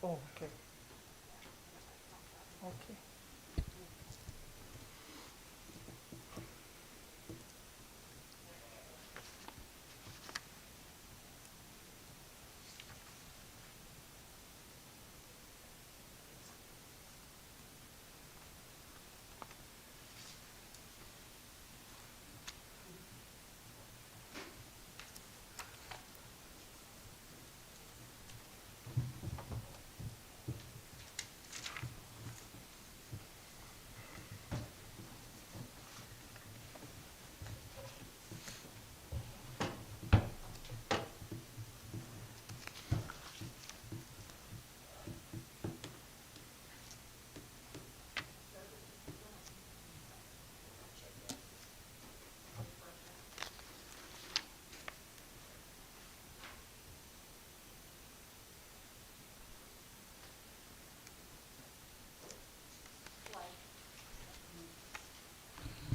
Oh, okay. Okay.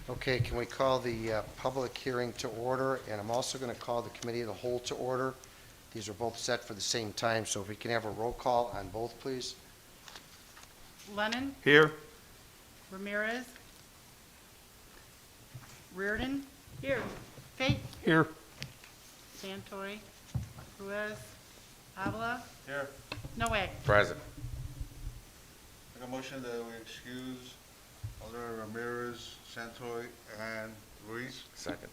Okay, can we call the public hearing to order? And I'm also going to call the committee of the whole to order. These are both set for the same time, so if we can have a roll call on both, please. Lennon, Here. Ramirez, Reardon. Here. Fate, Here. Santori, Ruiz, Avila, Here. Noack. Present. Make a motion that we excuse Alderman Ramirez, Santoy, and Ruiz. Second.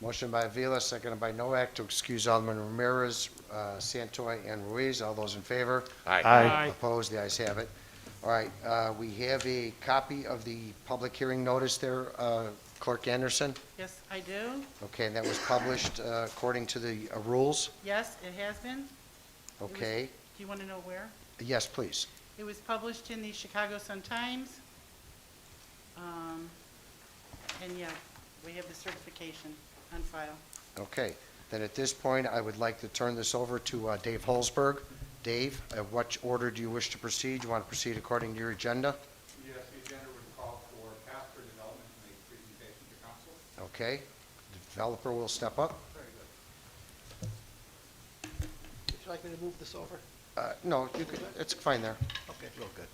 Motion by Avila, seconded by Noack, to excuse Alderman Ramirez, Santoy, and Ruiz. All those in favor? Aye. Opposed? The ayes have it. All right, we have a copy of the public hearing notice there, Clerk Anderson. Yes, I do. Okay, and that was published according to the rules. Yes, it has been. Okay, Do you want to know where? yes, please. It was published in the Chicago Sun-Times. And yeah, we have the certification on file. Okay, then at this point, I would like to turn this over to Dave Holzberg. Dave, what order do you wish to proceed? You want to proceed according to your agenda? Yes, the agenda would call for Casper Development to make presentation to council. Okay, the developer will step up. Very good. Would you like me to move this over? No, you could, it's fine there. Okay, real good.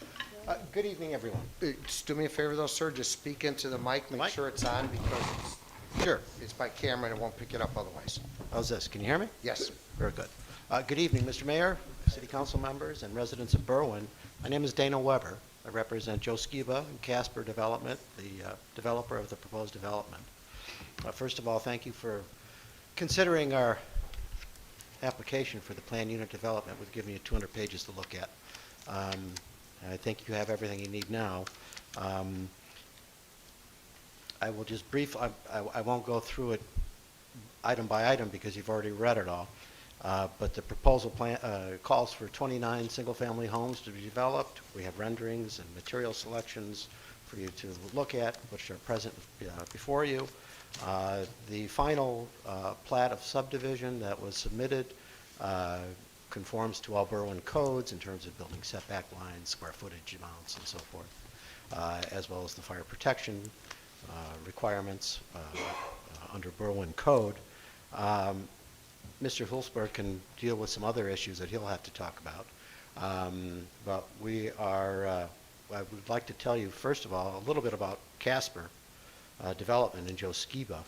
Good evening, everyone. Just do me a favor though, sir, just speak into the mic, make mic? sure it's on, because Sure. it's by camera and it won't pick it up otherwise. How's this? Can you hear me? Yes. Very good. Good evening, Mr. Mayor, City Council members, and residents of Berwyn. My name is Dana Weber. I represent Joe Skiba and Casper Development, the developer of the proposed development. First of all, thank you for considering our application for the plan unit development. We've given you 200 pages to look at. I think you have everything you need now. I will just I won't go through it item by item because you've already read it all. But the proposal plan calls for 29 single-family homes to be developed. We have renderings and material selections for you to look at, which are present before you. The final plat of subdivision that was submitted conforms to all Berwyn codes in terms of building setback lines, square footage amounts, and so forth, as well as the fire protection requirements under Berwyn code. Mr. Hulsberg can deal with some other issues that he'll have to talk about. But we are, I would like to tell you, first of all, a little bit about Casper Development and Joe Skiba.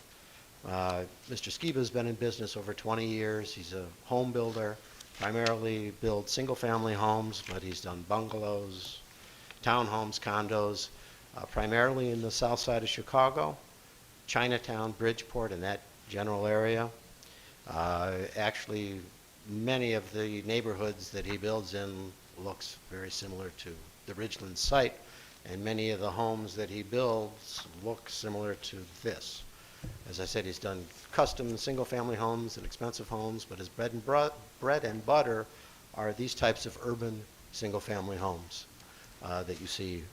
Mr. Skiba has been in business over 20 years. He's a home builder, primarily builds single-family homes, but he's done bungalows, townhomes, condos, primarily in the south side of Chicago, Chinatown, Bridgeport, and that general area. Actually, many of the neighborhoods that he builds in looks very similar to the Ridgeland site, and many of the homes that he builds look similar to this. As I said, he's done custom single-family homes and expensive homes, but his bread and butter are these types of urban single-family homes that you see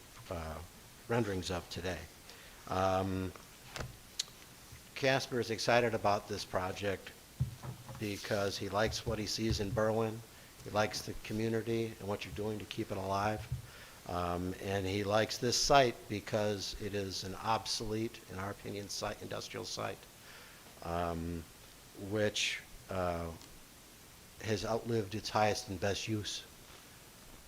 renderings of today. Casper is excited about this project because he likes what he sees in Berwyn. He likes the community and what you're doing to keep it alive. And he likes this site because it is an obsolete, in our opinion, industrial site, which has outlived its highest and best use.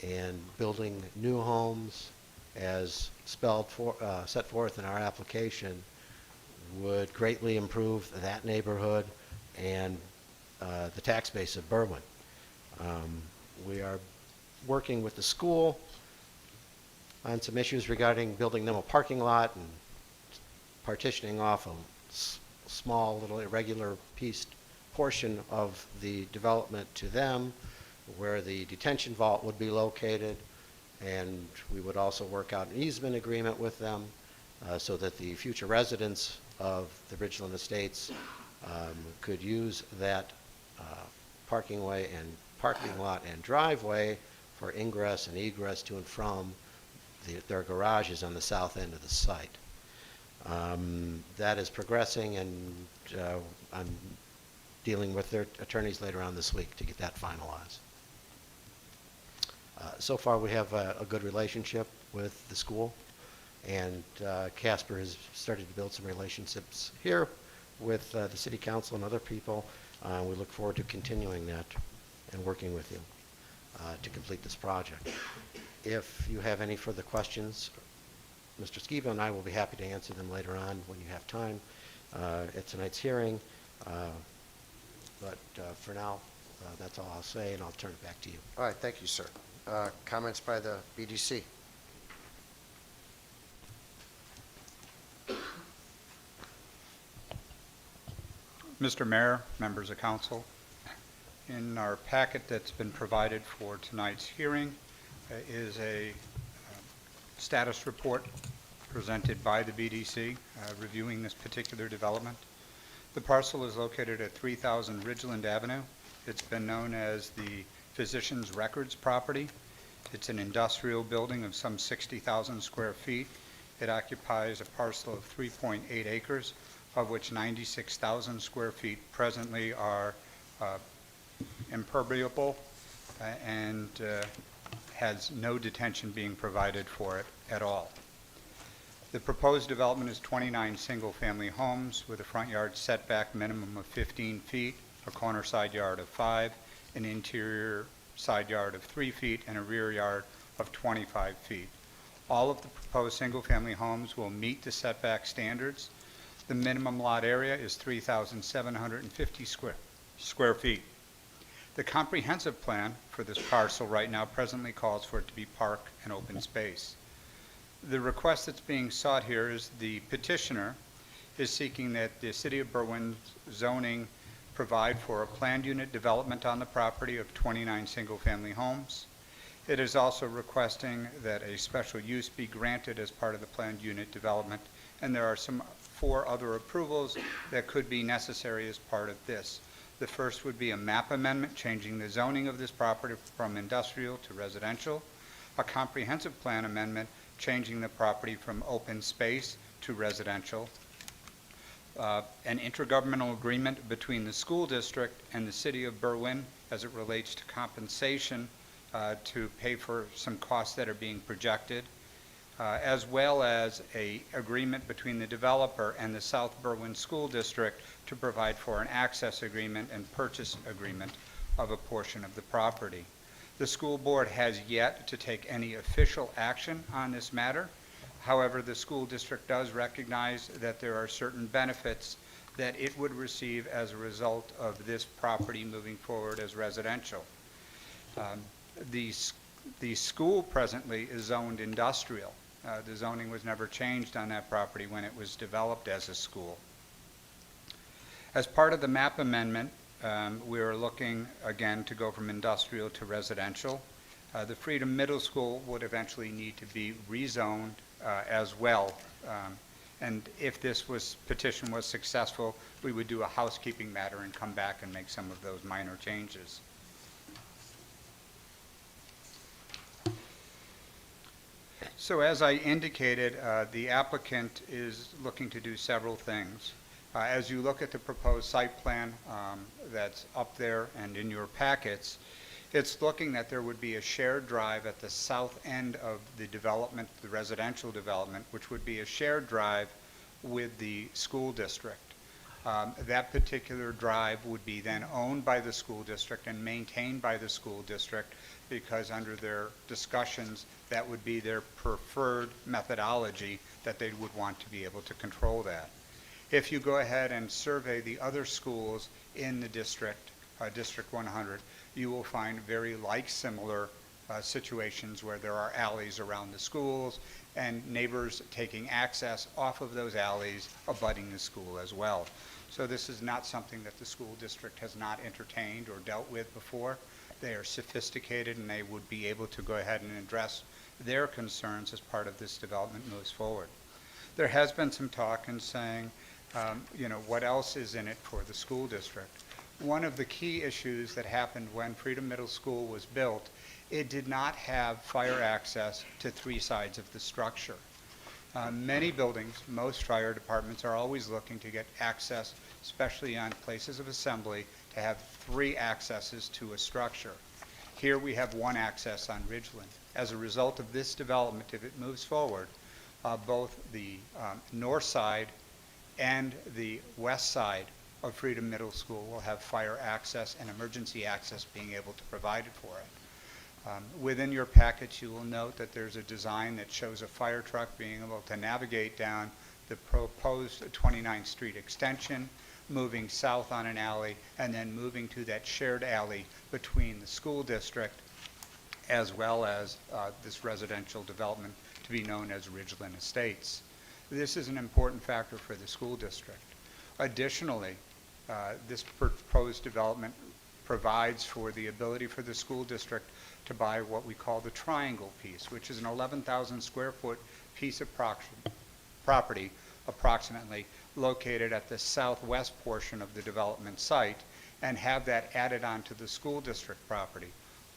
and building new homes as set forth in our application would greatly improve that neighborhood and the tax base of Berwyn. We are working with the school on some issues regarding building them a parking lot and partitioning off a small little irregular portion of the development to them where the detention vault would be located, and we would also work out an easement agreement with them so that the future residents of the Ridgeland Estates could use that parking lot and driveway for ingress and egress to and from their garages on the south end of the site. That is progressing, and I'm dealing with their attorneys later on this week to get that finalized. So far, we have a good relationship with the school, and Casper has started to build some relationships here with the City Council and other people. We look forward to continuing that and working with you to complete this project. If you have any further questions, Mr. Skiba and I will be happy to answer them later on when you have time at tonight's hearing. But for now, that's all I'll say, and I'll turn it back to you. All right, thank you, sir. Comments by the BDC? Mr. Mayor, members of council, in our packet that's been provided for tonight's hearing is a status report presented by the BDC reviewing this particular development. The parcel is located at 3000 Ridgeland Avenue. It's been known as the Physician's Records property. It's an industrial building of some 60,000 square feet. It occupies a parcel of 3.8 acres, of which 96,000 square feet presently are impermeable and has no detention being provided for it at all. The proposed development is 29 single-family homes with a front yard setback minimum of 15 feet, a corner side yard of 5, an interior side yard of 3 feet, and a rear yard of 25 feet. All of the proposed single-family homes will meet the setback standards. The minimum lot area is 3,750 square feet. The comprehensive plan for this parcel right now presently calls for it to be park and open space. The request that's being sought here is the petitioner is seeking that the City of Berwyn's zoning provide for a planned unit development on the property of 29 single-family homes. It is also requesting that a special use be granted as part of the planned unit development, and there are some 4 other approvals that could be necessary as part of this. The first would be a map amendment changing the zoning of this property from industrial to residential, a comprehensive plan amendment changing the property from open space to residential, an intergovernmental agreement between the school district and the City of Berwyn as it relates to compensation to pay for some costs that are being projected, as well as an agreement between the developer and the South Berwyn School District to provide for an access agreement and purchase agreement of a portion of the property. The school board has yet to take any official action on this matter. However, the school district does recognize that there are certain benefits that it would receive as a result of this property moving forward as residential. The school presently is zoned industrial. The zoning was never changed on that property when it was developed as a school. As part of the map amendment, we are looking again to go from industrial to residential. The Freedom Middle School would eventually need to be rezoned as well. And if this petition was successful, we would do a housekeeping matter and come back and make some of those minor changes. So as I indicated, the applicant is looking to do several things. As you look at the proposed site plan that's up there and in your packets, it's looking that there would be a shared drive at the south end of the development, the residential development, which would be a shared drive with the school district. That particular drive would be then owned by the school district and maintained by the school district, because under their discussions, that would be their preferred methodology, that they would want to be able to control that. If you go ahead and survey the other schools in the district, District 100, you will find very similar situations where there are alleys around the schools and neighbors taking access off of those alleys abutting the school as well. So this is not something that the school district has not entertained or dealt with before. They are sophisticated, and they would be able to go ahead and address their concerns as part of this development moves forward. There has been some talk in saying, what else is in it for the school district? One of the key issues that happened when Freedom Middle School was built, it did not have fire access to 3 sides of the structure. Many buildings, most fire departments are always looking to get access, especially on places of assembly, to have 3 accesses to a structure. Here we have 1 access on Ridgeland. As a result of this development, if it moves forward, both the north side and the west side of Freedom Middle School will have fire access and emergency access being able to provide it for it. Within your package, you will note that there's a design that shows a fire truck being able to navigate down the proposed 29th Street extension, moving south on an alley, and then moving to that shared alley between the school district as well as this residential development to be known as Ridgeland Estates. This is an important factor for the school district. Additionally, this proposed development provides for the ability for the school district to buy what we call the triangle piece, which is an 11,000 square foot piece of property approximately located at the southwest portion of the development site, and have that added onto the school district property.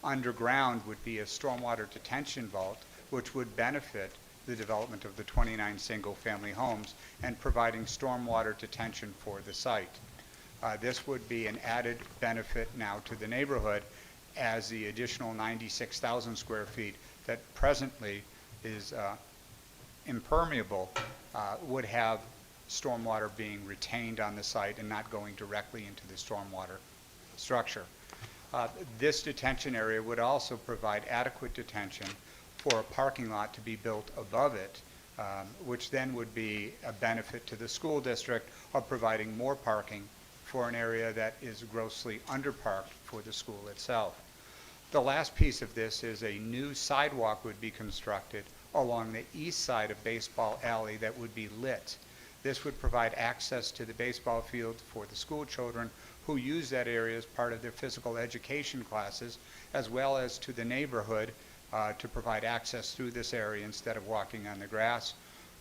Underground would be a stormwater detention vault, which would benefit the development of the 29 single-family homes and providing stormwater detention for the site. This would be an added benefit now to the neighborhood, as the additional 96,000 square feet that presently is impermeable would have stormwater being retained on the site and not going directly into the stormwater structure. This detention area would also provide adequate detention for a parking lot to be built above it, which then would be a benefit to the school district of providing more parking for an area that is grossly underparked for the school itself. The last piece of this is a new sidewalk would be constructed along the east side of Baseball Alley that would be lit. This would provide access to the baseball field for the school children who use that area as part of their physical education classes, as well as to the neighborhood to provide access through this area instead of walking on the grass.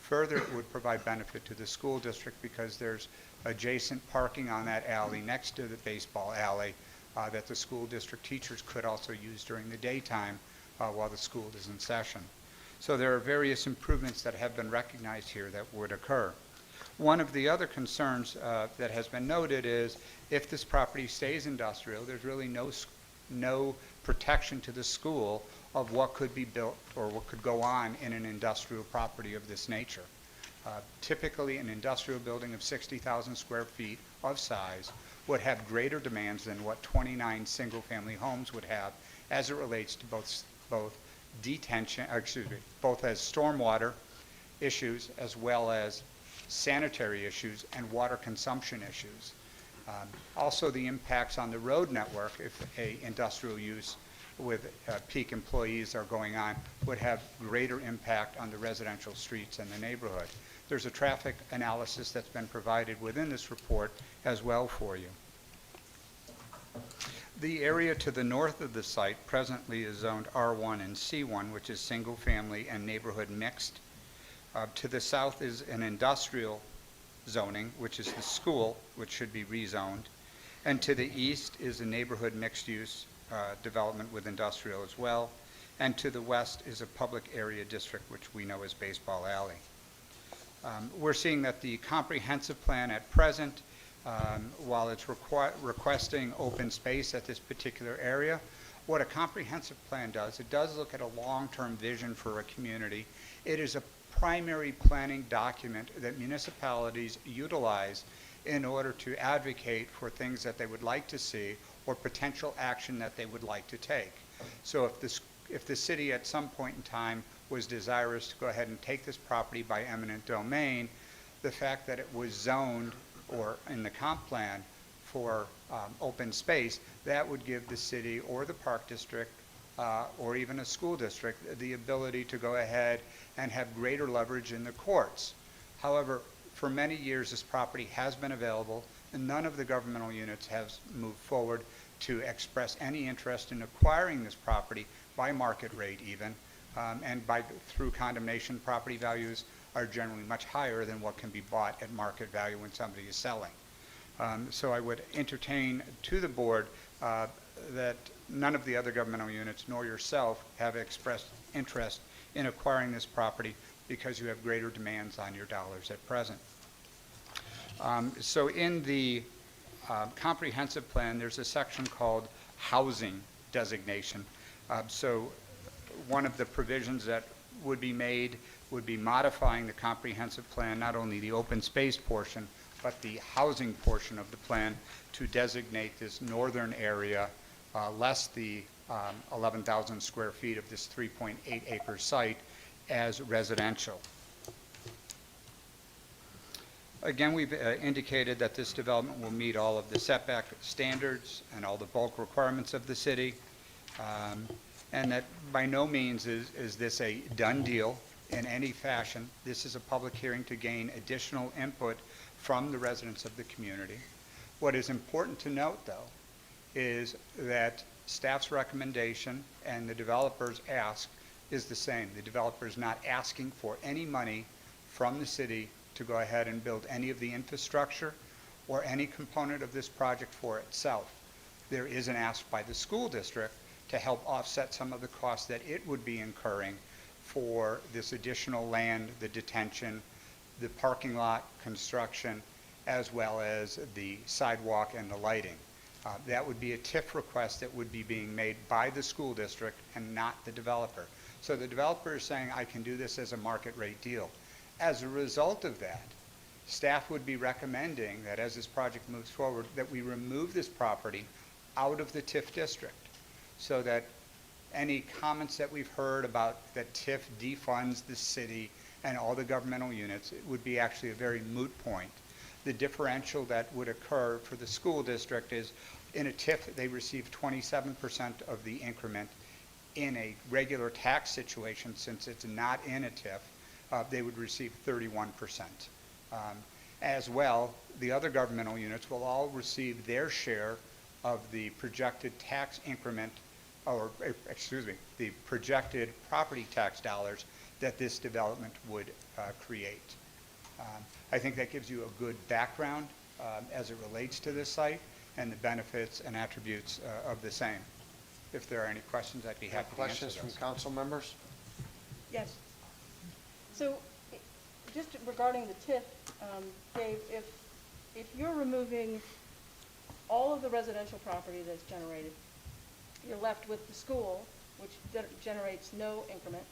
Further, it would provide benefit to the school district because there's adjacent parking on that alley next to the baseball alley that the school district teachers could also use during the daytime while the school is in session. So there are various improvements that have been recognized here that would occur. One of the other concerns that has been noted is if this property stays industrial, there's really no protection to the school of what could be built or what could go on in an industrial property of this nature. Typically, an industrial building of 60,000 square feet of size would have greater demands than what 29 single-family homes would have as it relates to both as stormwater issues as well as sanitary issues and water consumption issues. Also, the impacts on the road network if a industrial use with peak employees are going on would have greater impact on the residential streets in the neighborhood. There's a traffic analysis that's been provided within this report as well for you. The area to the north of the site presently is zoned R1 and C1, which is single family and neighborhood mixed. To the south is an industrial zoning, which is the school, which should be rezoned. And to the east is a neighborhood mixed use development with industrial as well. And to the west is a public area district, which we know as Baseball Alley. We're seeing that the comprehensive plan at present, while it's requesting open space at this particular area, what a comprehensive plan does, it does look at a long-term vision for a community. It is a primary planning document that municipalities utilize in order to advocate for things that they would like to see or potential action that they would like to take. So if the city at some point in time was desirous to go ahead and take this property by eminent domain, the fact that it was zoned or in the comp plan for open space, that would give the city or the park district or even a school district the ability to go ahead and have greater leverage in the courts. However, for many years this property has been available and none of the governmental units has moved forward to express any interest in acquiring this property by market rate even, and through condemnation. Property values are generally much higher than what can be bought at market value when somebody is selling. So I would entertain to the board that none of the other governmental units nor yourself have expressed interest in acquiring this property because you have greater demands on your dollars at present. So in the comprehensive plan, there's a section called housing designation. So one of the provisions that would be made would be modifying the comprehensive plan, not only the open space portion, but the housing portion of the plan to designate this northern area, less the 11,000 square feet of this 3.8 acre site, as residential. Again, we've indicated that this development will meet all of the setback standards and all the bulk requirements of the city, and that by no means is this a done deal in any fashion. This is a public hearing to gain additional input from the residents of the community. What is important to note, though, is that staff's recommendation and the developer's ask is the same. The developer is not asking for any money from the city to go ahead and build any of the infrastructure or any component of this project for itself. There is an ask by the school district to help offset some of the costs that it would be incurring for this additional land, the detention, the parking lot construction, as well as the sidewalk and the lighting. That would be a TIF request that would be being made by the school district and not the developer. So the developer is saying, I can do this as a market rate deal. As a result of that, staff would be recommending that as this project moves forward, that we remove this property out of the TIF district so that any comments that we've heard about that TIF defunds the city and all the governmental units, it would be actually a very moot point. The differential that would occur for the school district is in a TIF, they receive 27% of the increment. In a regular tax situation, since it's not in a TIF, they would receive 31%. As well, the other governmental units will all receive their share of the projected tax increment, or excuse me, the projected property tax dollars that this development would create. I think that gives you a good background as it relates to this site and the benefits and attributes of the same. If there are any questions, I'd be happy to answer Questions from those. council members? Yes. So, just regarding the TIF, Dave, if you're removing all of the residential property that's generated, you're left with the school, which generates no increment,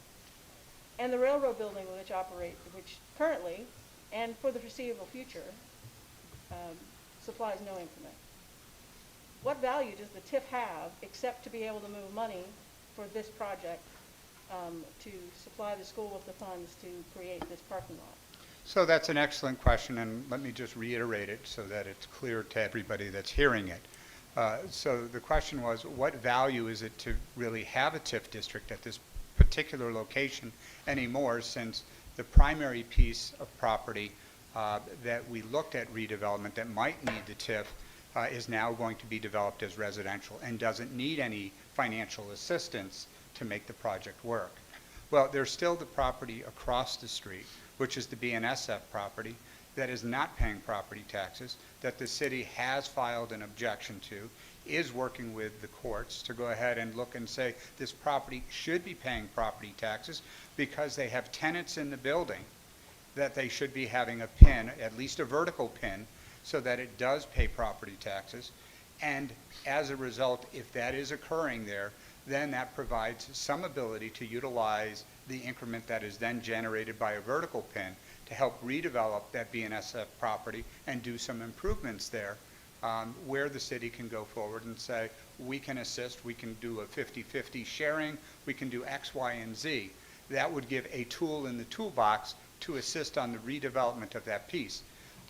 and the railroad building which currently, and for the foreseeable future, supplies no increment. What value does the TIF have except to be able to move money for this project to supply the school with the funds to create this parking lot? So that's an excellent question, and let me just reiterate it so that it's clear to everybody that's hearing it. So the question was, what value is it to really have a TIF district at this particular location anymore, since the primary piece of property that we looked at redevelopment that might need the TIF is now going to be developed as residential and doesn't need any financial assistance to make the project work. Well, there's still the property across the street, which is the BNSF property, that is not paying property taxes, that the city has filed an objection to, is working with the courts to go ahead and look and say this property should be paying property taxes because they have tenants in the building, that they should be having a PIN, at least a vertical PIN, so that it does pay property taxes. And as a result, if that is occurring there, then that provides some ability to utilize the increment that is then generated by a vertical PIN to help redevelop that BNSF property and do some improvements there, where the city can go forward and say, we can assist, we can do a 50-50 sharing, we can do X, Y, and Z. That would give a tool in the toolbox to assist on the redevelopment of that piece.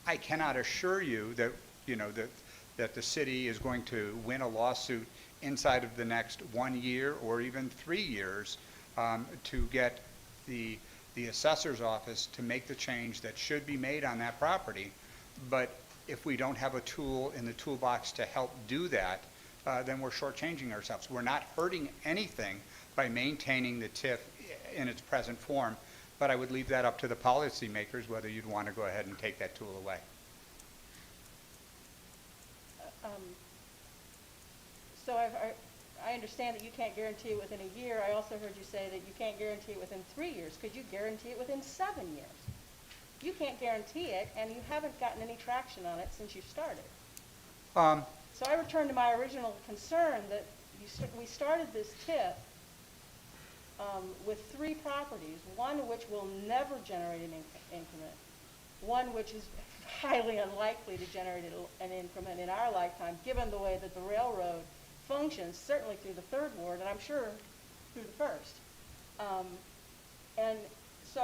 I cannot assure you that, that the city is going to win a lawsuit inside of the next 1 year or even 3 years to get the assessor's office to make the change that should be made on that property. But if we don't have a tool in the toolbox to help do that, then we're shortchanging ourselves. We're not hurting anything by maintaining the TIF in its present form, but I would leave that up to the policymakers whether you'd want to go ahead and take that tool away. So I understand that you can't guarantee it within a year. I also heard you say that you can't guarantee it within 3 years. Could you guarantee it within 7 years? You can't guarantee it, and you haven't gotten any traction on it since you started. So I return to my original concern that we started this TIF with 3 properties, one which will never generate an increment, one which is highly unlikely to generate an increment in our lifetime, given the way that the railroad functions, certainly through the 3rd Ward, and I'm sure through the 1st. And so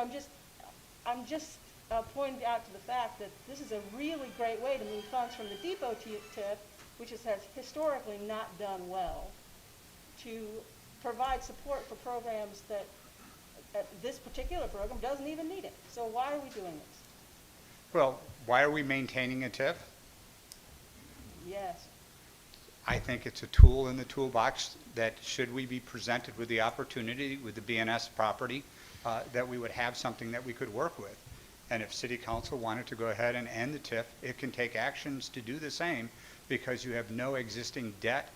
I'm just pointing out to the fact that this is a really great way to move funds from the depot TIF, which has historically not done well, to provide support for programs that this particular program doesn't even need it. So why are we doing this? Well, why are we maintaining a TIF? Yes. I think it's a tool in the toolbox that, should we be presented with the opportunity with the BNS property, that we would have something that we could work with. And if City Council wanted to go ahead and end the TIF, it can take actions to do the same, because you have no existing debt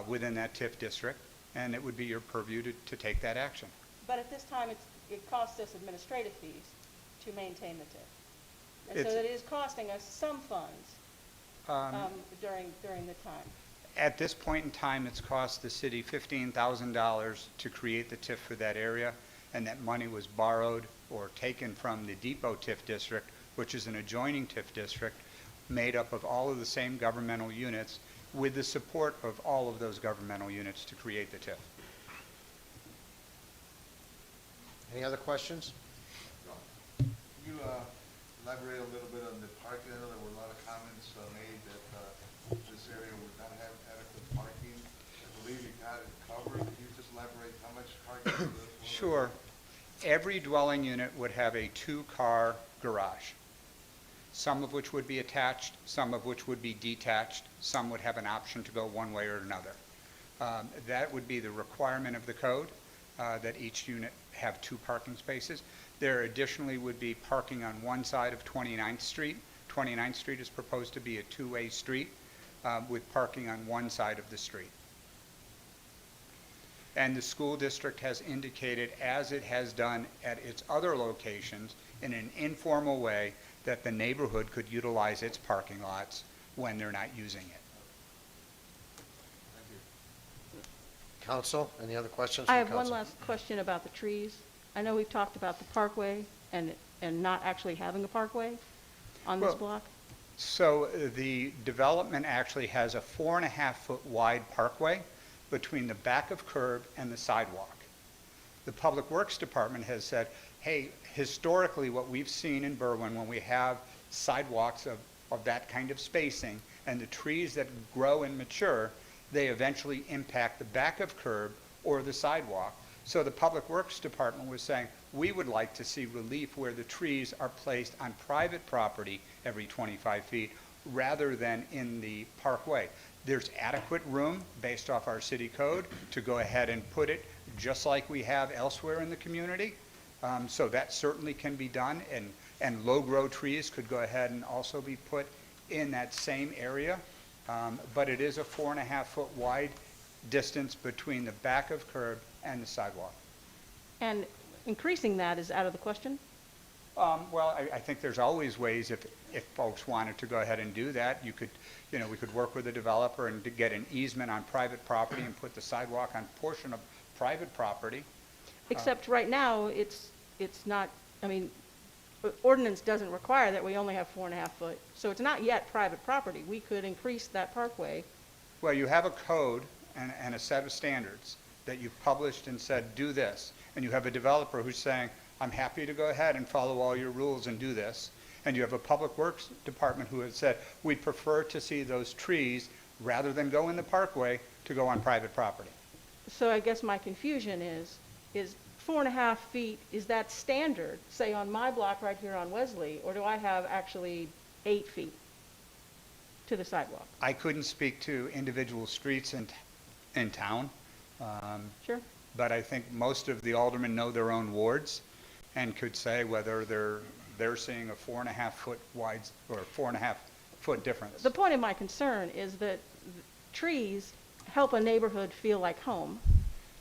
within that TIF district, and it would be your purview to take that action. But at this time, it costs us administrative fees to maintain the TIF. And so it is costing us some funds during the time. At this point in time, it's cost the city $15,000 to create the TIF for that area, and that money was borrowed or taken from the Depot TIF district, which is an adjoining TIF district made up of all of the same governmental units, with the support of all of those governmental units to create the TIF. Any other questions? Can you elaborate a little bit on the parking? I know there were a lot of comments made that this area would not have adequate parking. I believe you got it covered. Can you just elaborate how much parking? Sure. Every dwelling unit would have a 2-car garage, some of which would be attached, some of which would be detached, some would have an option to go one way or another. That would be the requirement of the code, that each unit have 2 parking spaces. There additionally would be parking on one side of 29th Street. 29th Street is proposed to be a 2-way street with parking on one side of the street. And the school district has indicated, as it has done at its other locations, in an informal way, that the neighborhood could utilize its parking lots when they're not using it. Thank you. Council, any other questions I from have one council? last question about the trees. I know we've talked about the parkway and not actually having a parkway on this Well, block. So the development actually has a 4.5-foot wide parkway between the back of curb and the sidewalk. The Public Works Department has said, hey, historically what we've seen in Berwyn, when we have sidewalks of that kind of spacing and the trees that grow and mature, they eventually impact the back of curb or the sidewalk. So the Public Works Department was saying, we would like to see relief where the trees are placed on private property every 25 feet rather than in the parkway. There's adequate room based off our city code to go ahead and put it just like we have elsewhere in the community. So that certainly can be done, and low-grow trees could go ahead and also be put in that same area. But it is a 4.5-foot wide distance between the back of curb and the sidewalk. And increasing that is out of the question? Well, I think there's always ways, if folks wanted to go ahead and do that, we could work with a developer and to get an easement on private property and put the sidewalk on a portion of private property. Except right now, it's not, I mean, ordinance doesn't require that we only have 4.5 foot. So it's not yet private property. We could increase that parkway. Well, you have a code and a set of standards that you've published and said, do this. And you have a developer who's saying, I'm happy to go ahead and follow all your rules and do this. And you have a public works department who has said, we'd prefer to see those trees, rather than go in the parkway, to go on private property. So I guess my confusion is 4.5 feet, is that standard, say on my block right here on Wesley, or do I have actually 8 feet to the sidewalk? I couldn't speak to individual streets in town. Sure. But I think most of the aldermen know their own wards and could say whether they're seeing a 4.5 foot wide or 4.5 foot difference. The point of my concern is that trees help a neighborhood feel like home.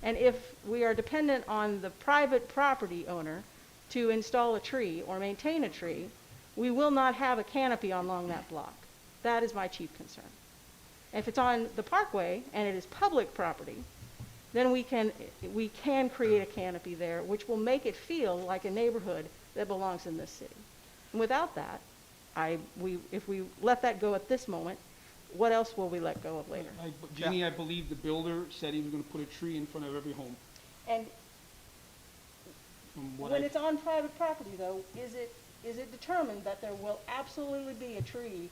And if we are dependent on the private property owner to install a tree or maintain a tree, we will not have a canopy along that block. That is my chief concern. If it's on the parkway and it is public property, then we can create a canopy there, which will make it feel like a neighborhood that belongs in this city. And without that, if we let that go at this moment, what else will we let go of later? Jeannie, I believe the builder said he was gonna put a tree in front of every home. And From what when I- it's on private property, though, is it determined that there will absolutely be a tree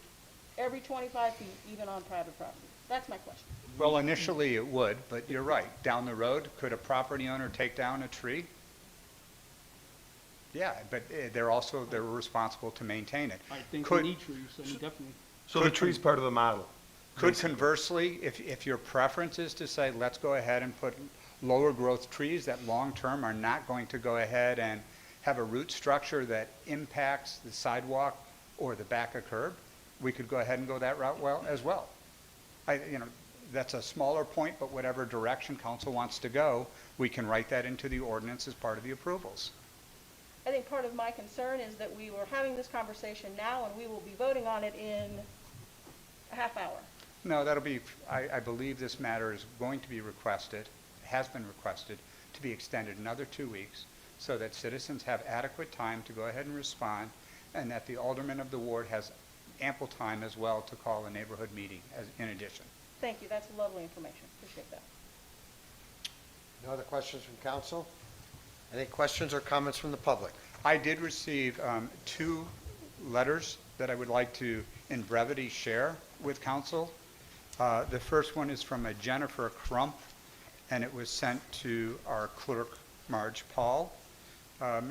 every 25 feet, even on private property? That's my question. Well, initially it would, but you're right. Down the road, could a property owner take down a tree? Yeah, but they're responsible to maintain it. I think Could- we need trees, I mean, definitely. So the tree's part of the model. Could conversely, if your preference is to say, let's go ahead and put lower growth trees that long-term are not going to go ahead and have a root structure that impacts the sidewalk or the back of curb, we could go ahead and go that route as well. That's a smaller point, but whatever direction council wants to go, we can write that into the ordinance as part of the approvals. I think part of my concern is that we were having this conversation now, and we will be voting on it in a half hour. No, that'll be, I believe this matter is going to be requested, has been requested, to be extended another 2 weeks so that citizens have adequate time to go ahead and respond, and that the alderman of the ward has ample time as well to call a neighborhood meeting in addition. Thank you, that's lovely information, appreciate that. No other questions from council? Any questions or comments from the public? I did receive 2 letters that I would like to, in brevity, share with council. The first one is from a Jennifer Crump, and it was sent to our clerk, Marge Paul.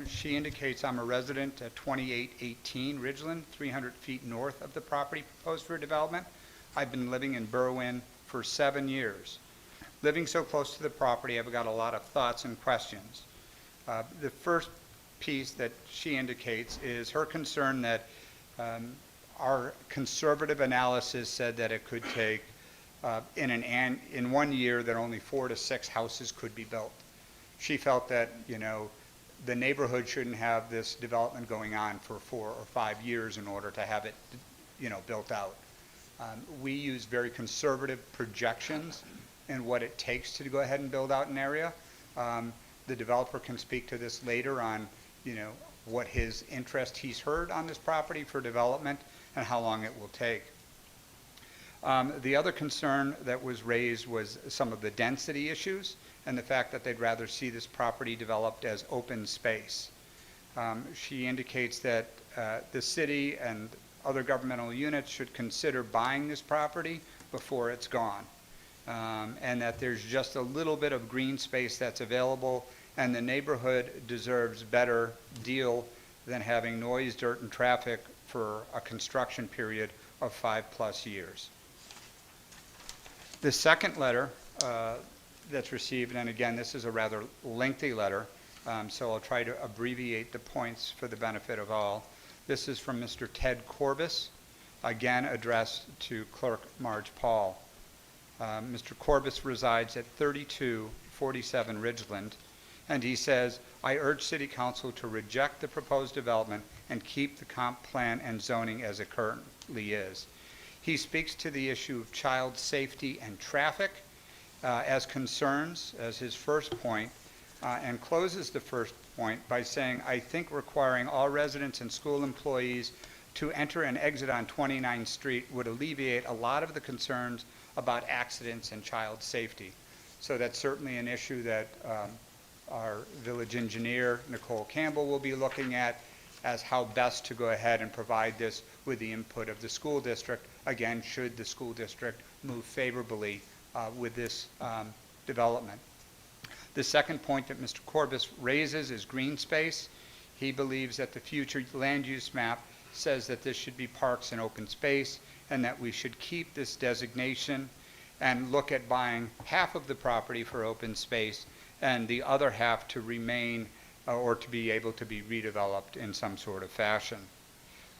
She indicates, I'm a resident at 2818 Ridgeland, 300 feet north of the property proposed for development. I've been living in Berwyn for 7 years. Living so close to the property, I've got a lot of thoughts and questions. The first piece that she indicates is her concern that our conservative analysis said that it could take, in 1 year, that only 4 to 6 houses could be built. She felt that, the neighborhood shouldn't have this development going on for 4 or 5 years in order to have it, built out. We use very conservative projections in what it takes to go ahead and build out an area. The developer can speak to this later on, what his interest he's heard on this property for development and how long it will take. The other concern that was raised was some of the density issues and the fact that they'd rather see this property developed as open space. She indicates that the city and other governmental units should consider buying this property before it's gone. And that there's just a little bit of green space that's available, and the neighborhood deserves better deal than having noise, dirt, and traffic for a construction period of 5+ years. The second letter that's received, and again, this is a rather lengthy letter, so I'll try to abbreviate the points for the benefit of all. This is from Mr. Ted Corbis, again addressed to Clerk Marge Paul. Mr. Corbis resides at 3247 Ridgeland, and he says, I urge City Council to reject the proposed development and keep the comp plan and zoning as it currently is. He speaks to the issue of child safety and traffic as concerns as his first point, and closes the first point by saying, I think requiring all residents and school employees to enter and exit on 29th Street would alleviate a lot of the concerns about accidents and child safety. So that's certainly an issue that our village engineer, Nicole Campbell, will be looking at as how best to go ahead and provide this with the input of the school district. Again, should the school district move favorably with this development. The second point that Mr. Corbis raises is green space. He believes that the future land use map says that this should be parks and open space, and that we should keep this designation and look at buying half of the property for open space and the other half to remain or to be able to be redeveloped in some sort of fashion.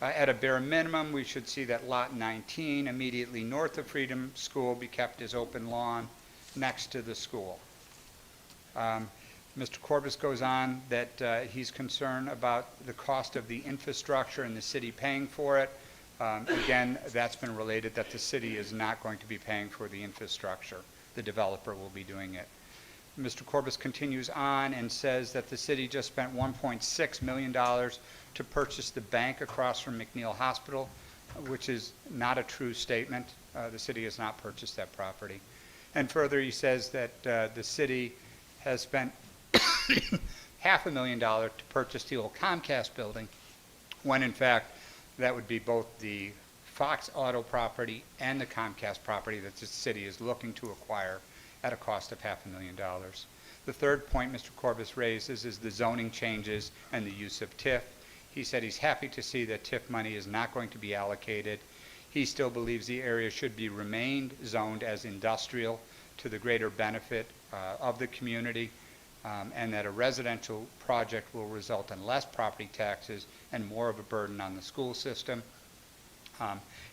At a bare minimum, we should see that lot 19 immediately north of Freedom School be kept as open lawn next to the school. Mr. Corbis goes on that he's concerned about the cost of the infrastructure and the city paying for it. Again, that's been related that the city is not going to be paying for the infrastructure. The developer will be doing it. Mr. Corbis continues on and says that the city just spent $1.6 million to purchase the bank across from McNeil Hospital, which is not a true statement. The city has not purchased that property. And further, he says that the city has spent $500,000 to purchase the old Comcast building, when in fact that would be both the Fox Auto property and the Comcast property that the city is looking to acquire at a cost of $500,000. The third point Mr. Corbis raises is the zoning changes and the use of TIF. He said he's happy to see that TIF money is not going to be allocated. He still believes the area should be remained zoned as industrial to the greater benefit of the community, and that a residential project will result in less property taxes and more of a burden on the school system.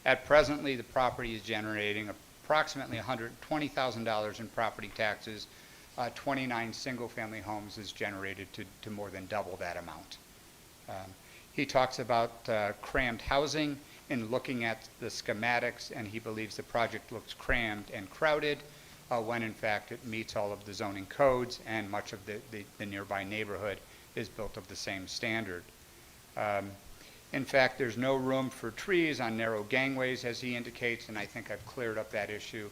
At presently, the property is generating approximately $120,000 in property taxes. 29 single-family homes is generated to more than double that amount. He talks about crammed housing in looking at the schematics, and he believes the project looks crammed and crowded when in fact it meets all of the zoning codes, and much of the nearby neighborhood is built of the same standard. In fact, there's no room for trees on narrow gangways, as he indicates, and I think I've cleared up that issue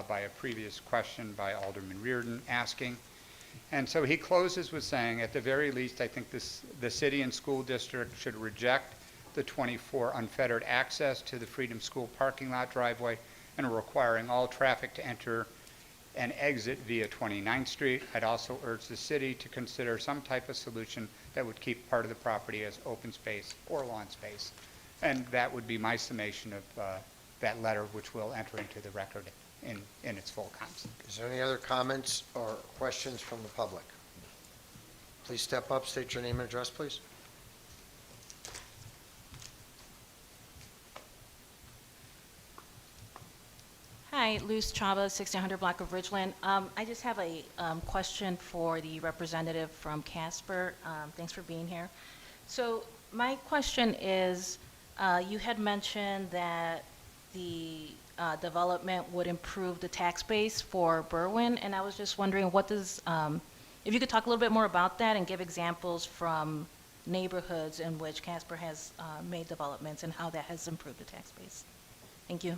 by a previous question by Alderman Reardon asking. And so he closes with saying, at the very least, I think the city and school district should reject the 24 unfettered access to the Freedom School parking lot driveway and requiring all traffic to enter and exit via 29th Street. I'd also urge the city to consider some type of solution that would keep part of the property as open space or lawn space. And that would be my summation of that letter, which will enter into the record in its full content. Is there any other comments or questions from the public? Please step up, state your name and address, please. Hi, Luz Chava, 1600 block of Ridgeland. I just have a question for the representative from Casper. Thanks for being here. So my question is, you had mentioned that the development would improve the tax base for Berwyn, and I was just wondering what does, if you could talk a little bit more about that and give examples from neighborhoods in which Casper has made developments and how that has improved the tax base. Thank you.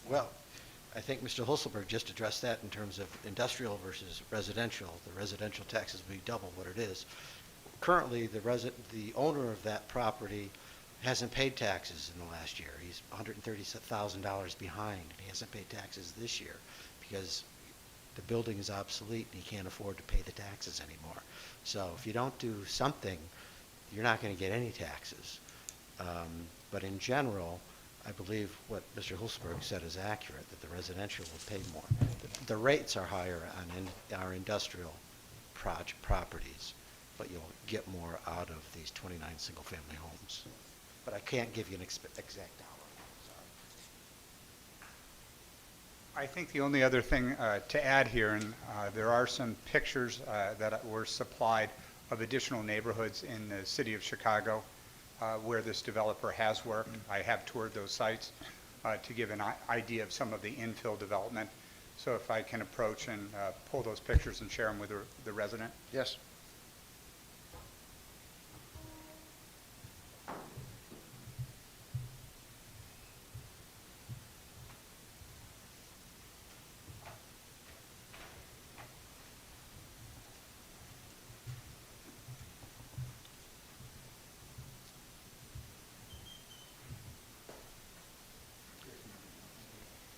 Well, I think Mr. Hulselberg just addressed that in terms of industrial versus residential. The residential taxes will be double what it is. Currently, the owner of that property hasn't paid taxes in the last year. He's $130,000 behind. He hasn't paid taxes this year because the building is obsolete and he can't afford to pay the taxes anymore. So if you don't do something, you're not going to get any taxes. But in general, I believe what Mr. Hulsberg said is accurate, that the residential will pay more. The rates are higher on our industrial properties, but you'll get more out of these 29 single-family homes. But I can't give you an exact dollar. Sorry. I think the only other thing to add here, and there are some pictures that were supplied of additional neighborhoods in the city of Chicago where this developer has worked. I have toured those sites to give an idea of some of the infill development So if I can approach and pull those pictures and share them with the resident. Yes.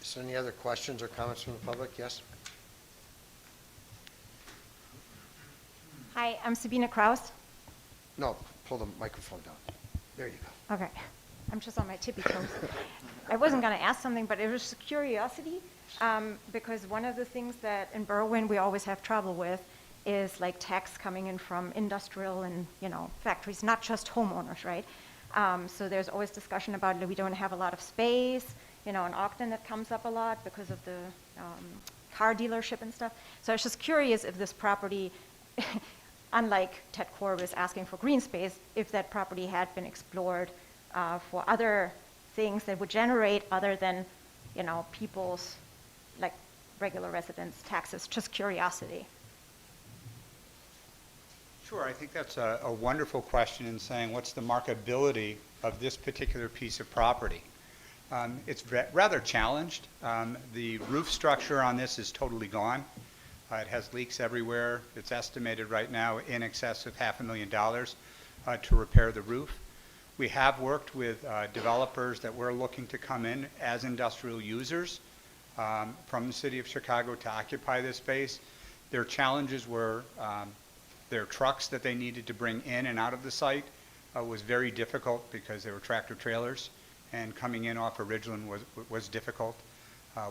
Is there any other questions or comments from the public? Yes? Hi, I'm Sabina Kraus. No, pull the microphone down. There you go. Okay, I'm just on my tippy toes. I wasn't going to ask something, but it was curiosity, because one of the things that in Berwyn we always have trouble with is like tax coming in from industrial and, factories, not just homeowners, right? So there's always discussion about we don't have a lot of space, in Ogden that comes up a lot because of the car dealership and stuff. So I was just curious if this property, unlike Ted Corbis asking for green space, if that property had been explored for other things that would generate other than, people's, like regular residents' taxes, just curiosity. Sure, I think that's a wonderful question in saying what's the marketability of this particular piece of property. It's rather challenged. The roof structure on this is totally gone. It has leaks everywhere. It's estimated right now in excess of $500,000 to repair the roof. We have worked with developers that we're looking to come in as industrial users from the city of Chicago to occupy this space. Their challenges were their trucks that they needed to bring in and out of the site was very difficult because they were tractor trailers, and coming in off of Ridgeland was difficult.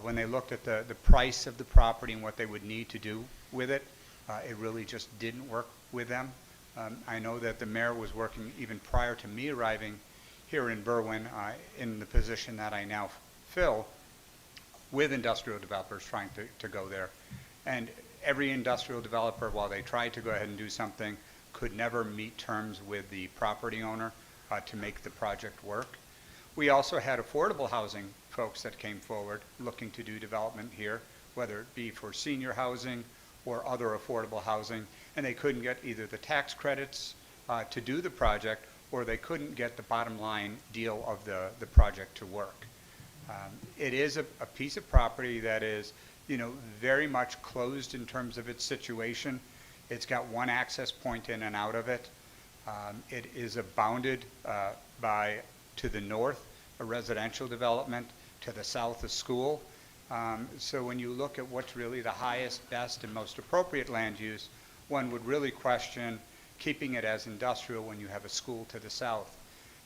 When they looked at the price of the property and what they would need to do with it, it really just didn't work with them. I know that the mayor was working even prior to me arriving here in Berwyn in the position that I now fill with industrial developers trying to go there. And every industrial developer, while they tried to go ahead and do something, could never meet terms with the property owner to make the project work. We also had affordable housing folks that came forward looking to do development here, whether it be for senior housing or other affordable housing, and they couldn't get either the tax credits to do the project, or they couldn't get the bottom line deal of the project to work. It is a piece of property that is, very much closed in terms of its situation. It's got one access point in and out of it. It is bounded by, to the north, a residential development, to the south, a school. So when you look at what's really the highest, best, and most appropriate land use, one would really question keeping it as industrial when you have a school to the south.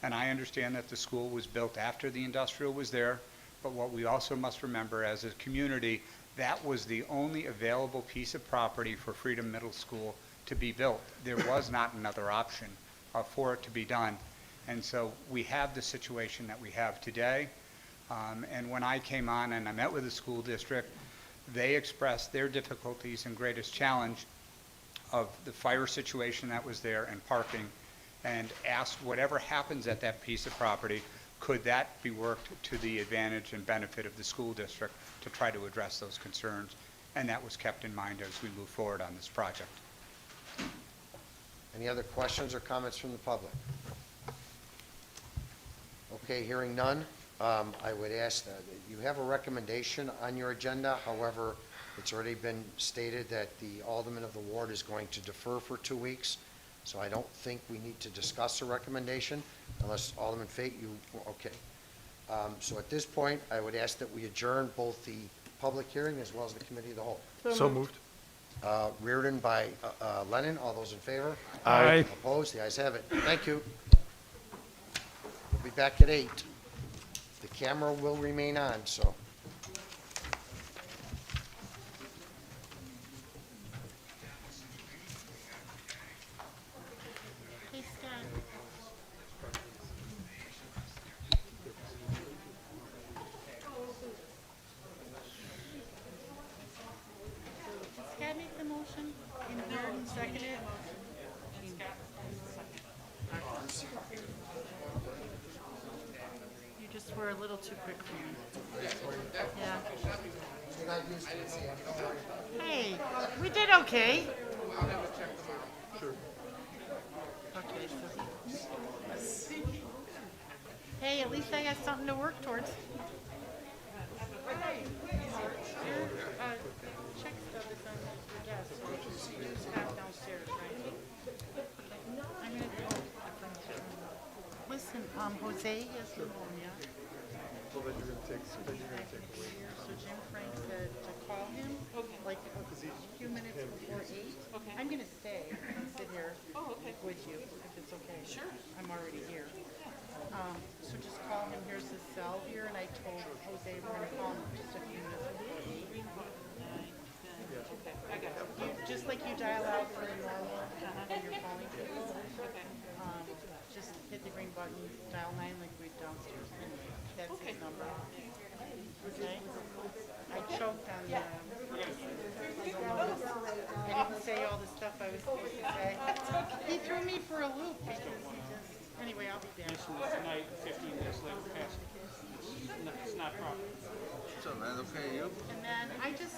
And I understand that the school was built after the industrial was there, but what we also must remember as a community, that was the only available piece of property for Freedom Middle School to be built. There was not another option for it to be done. And so we have the situation that we have today. And when I came on and I met with the school district, they expressed their difficulties and greatest challenge of the fire situation that was there and parking, and asked whatever happens at that piece of property, could that be worked to the advantage and benefit of the school district to try to address those concerns. And that was kept in mind as we move forward on this project. Any other questions or comments from the public? Okay, hearing none, I would ask that you have a recommendation on your agenda. However, it's already been stated that the alderman of the ward is going to defer for 2 weeks. So I don't think we need to discuss a recommendation unless Alderman Fate, okay. So at this point, I would ask that we adjourn both the public hearing as well as the committee of the whole. So moved. Reardon by Lennon. All those in favor? Aye. Opposed? The ayes have it. Thank you. We'll be back at 8. The camera will remain on, so. Hey, Scott. Did Scott make the motion? And Darren seconded it? You just were we're a little too quick for you. Yeah. You're not used to it, Sandy, don't worry about it. Hey, we did okay. Sure. Okay, so. Hey, at least I got something to work towards. Your, check stuff is on your desk, so you just have downstairs, right? I'm gonna go. Listen, Jose has pneumonia. Well, then you're gonna take away. So Jim Frank said to call him, like a few minutes before 8. Okay. I'm gonna stay and sit here with you, if it's okay. Sure. I'm already here. So just call him, here's his cell here, and I told Jose we're gonna call him just a few minutes before 8. Okay, I got it. Just like you dial out for a normal, when you're calling people. Okay. Just hit the green button, dial 9 like we downstairs. That's his number. Okay? I choked on the, I didn't say all the stuff I was supposed to say. He threw me for a loop because he just, anyway, I'll be back. Tonight, 15 minutes later, past. It's not proper. So, man, okay, you? And then I just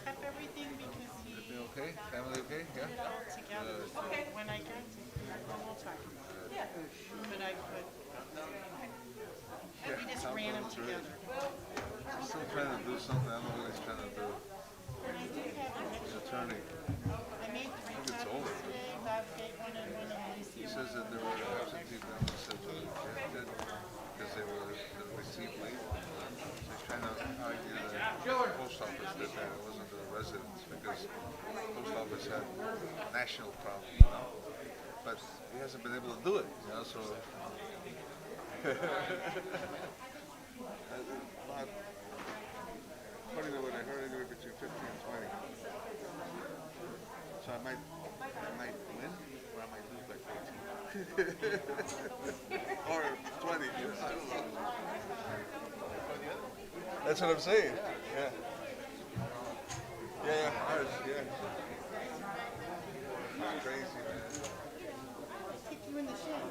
kept everything because he Everything okay? Family okay? Yeah? put it all together. So when I got to here, we'll talk about it. Yeah. But I could, we just ran them together. He's still trying to do something. I don't know what he's trying to do. And I do have a His attorney, I made 3 it's copies over. today, Bob Gate one and one and He Alicia says that one. there were absentee ballots that were rejected because they were received late. So he's trying to argue that the post office did that. It wasn't the residents because the post office had national problems, you know? But he hasn't been able to do it, you know, so. According to what I heard, anywhere between 15 and 20. So I might win, or I might lose by 14. Or 20, I don't know. That's what I'm saying, yeah. Yeah, ours, yeah. It's crazy, man. Kick you in the shin.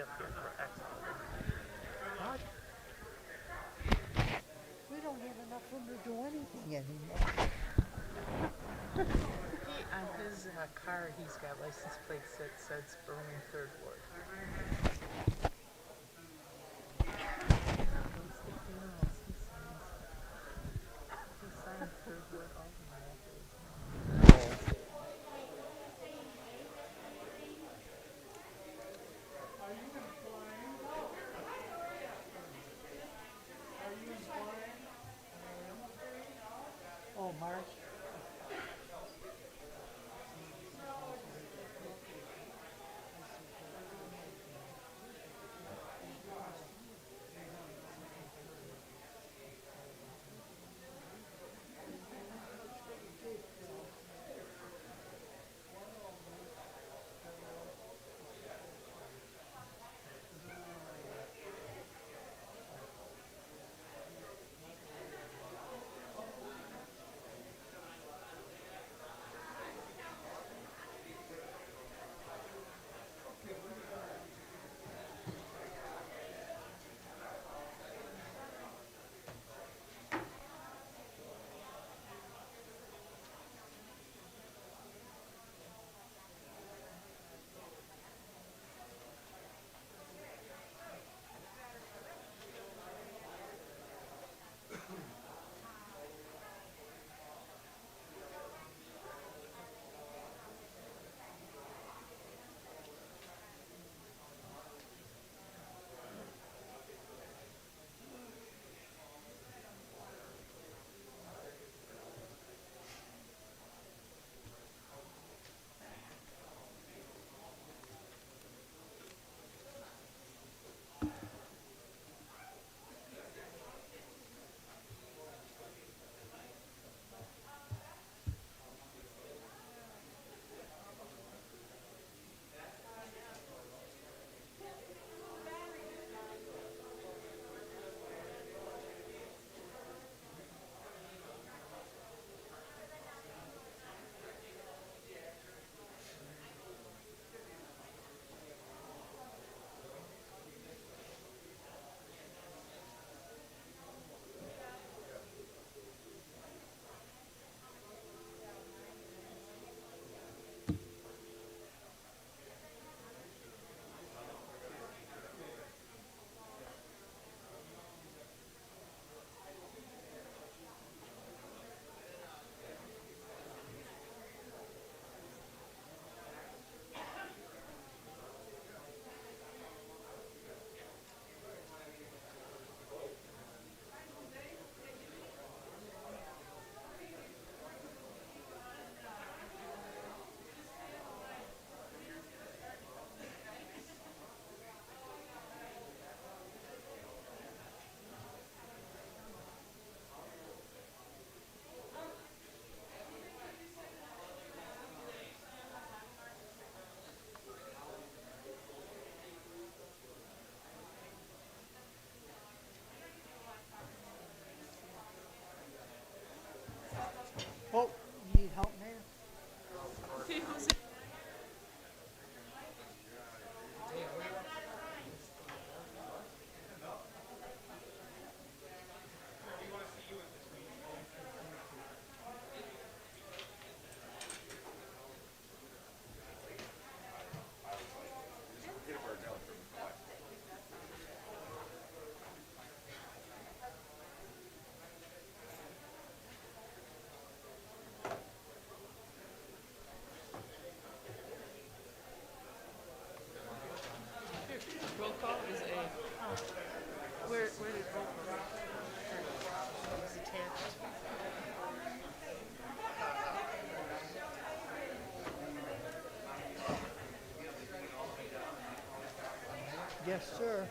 up here for X amount of money. We don't have enough room to do anything anymore. On his car, he's got license plates that says Berwyn Third Ward. He signs Third Ward all the way after his name. Oh, Mark. Oh, you need help, Mayor? Roll call is A. Where did roll call? It's attached. Yes, sir.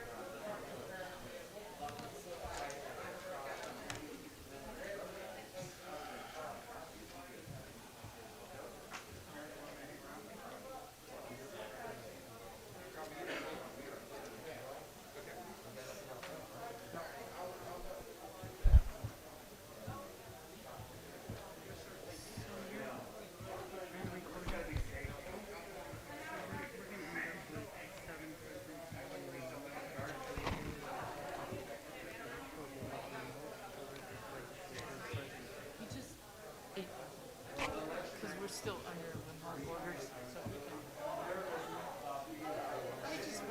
still under Vermont borders, so we can.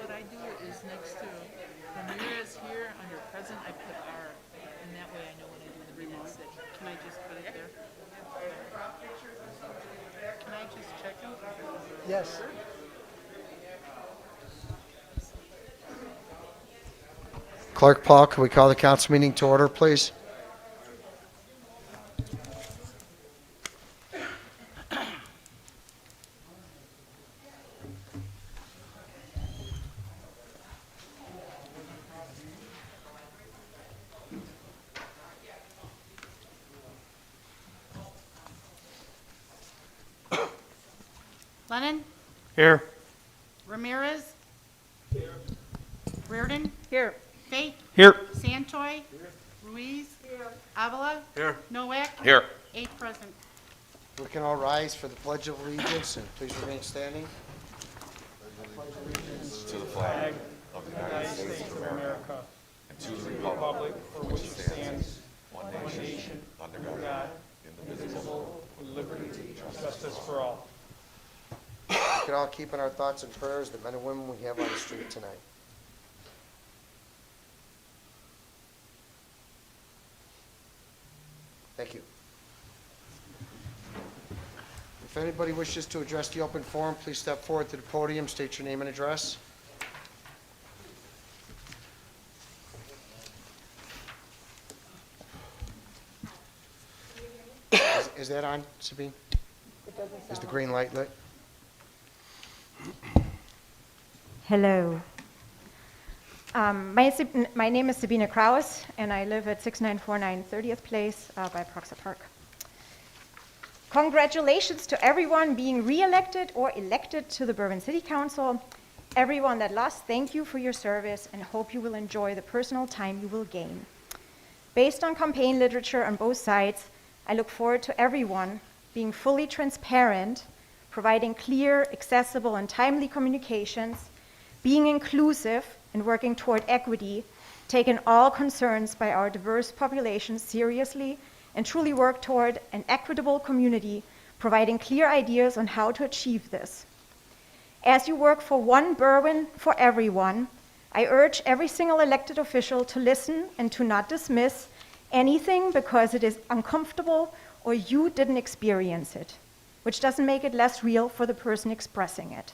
What I do is next to Ramirez here, under present, I put R, and that way I know when I do the minutes that, can I just put it there? Can I just check them? Yes. Clerk Paul, can we call the council meeting to order, please? Lennon? Here. Ramirez? Reardon? Here. Fate? Here. Santoy? Ruiz? Avila? Here. Noack? Here. 8 present. We can all rise for the Pledge of Allegiance, and please remain standing. Flag of the United States of America and to the republic for which it stands, one nation, under God, indivisible, with liberty and justice for all. We can all keep in our thoughts and prayers the men and women we have on the street tonight. Thank you. If anybody wishes to address the open forum, please step forward to the podium, state your name and address. Is that on, Sabine? Is the green light lit? Hello. My name is Sabine Kraus, and I live at 6949 30th Place by Proxa Park. Congratulations to everyone being re-elected or elected to the Berwyn City Council. Everyone that lost, thank you for your service and hope you will enjoy the personal time you will gain. Based on campaign literature on both sides, I look forward to everyone being fully transparent, providing clear, accessible, and timely communications, being inclusive, and working toward equity, taking all concerns by our diverse population seriously, and truly work toward an equitable community, providing clear ideas on how to achieve this. As you work for one Berwyn for everyone, I urge every single elected official to listen and to not dismiss anything because it is uncomfortable or you didn't experience it, which doesn't make it less real for the person expressing it.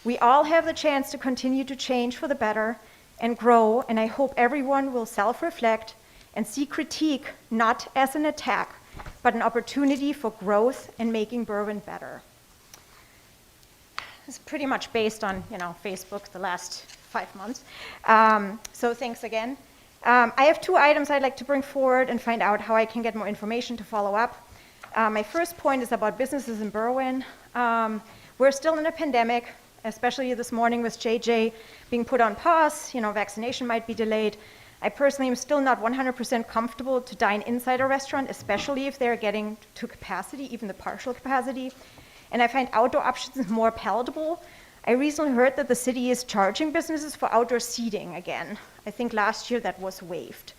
We all have the chance to continue to change for the better and grow, and I hope everyone will self-reflect and see critique not as an attack, but an opportunity for growth and making Berwyn better. It's pretty much based on, Facebook the last 5 months. So thanks again. I have 2 items I'd like to bring forward and find out how I can get more information to follow up. My first point is about businesses in Berwyn. We're still in a pandemic, especially this morning with JJ being put on pause. Vaccination might be delayed. I personally am still not 100% comfortable to dine inside a restaurant, especially if they're getting to capacity, even the partial capacity. And I find outdoor options more palatable. I recently heard that the city is charging businesses for outdoor seating again. I think last year that was waived.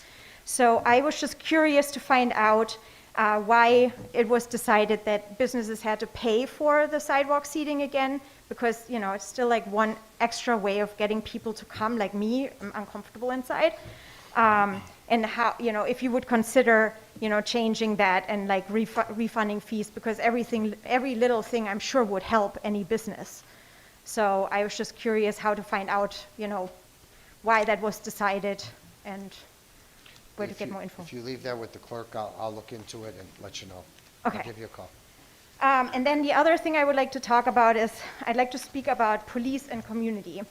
So I was just curious to find out why it was decided that businesses had to pay for the sidewalk seating again, because it's still like one extra way of getting people to come, like me. I'm uncomfortable inside. And how, if you would consider, changing that and like refunding fees, because every little thing I'm sure would help any business. So I was just curious how to find out, why that was decided and where to get more info. If you leave that with the clerk, I'll look into it and let you know. Okay. I'll give you a call. And then the other thing I would like to talk about is I'd like to speak about police and community.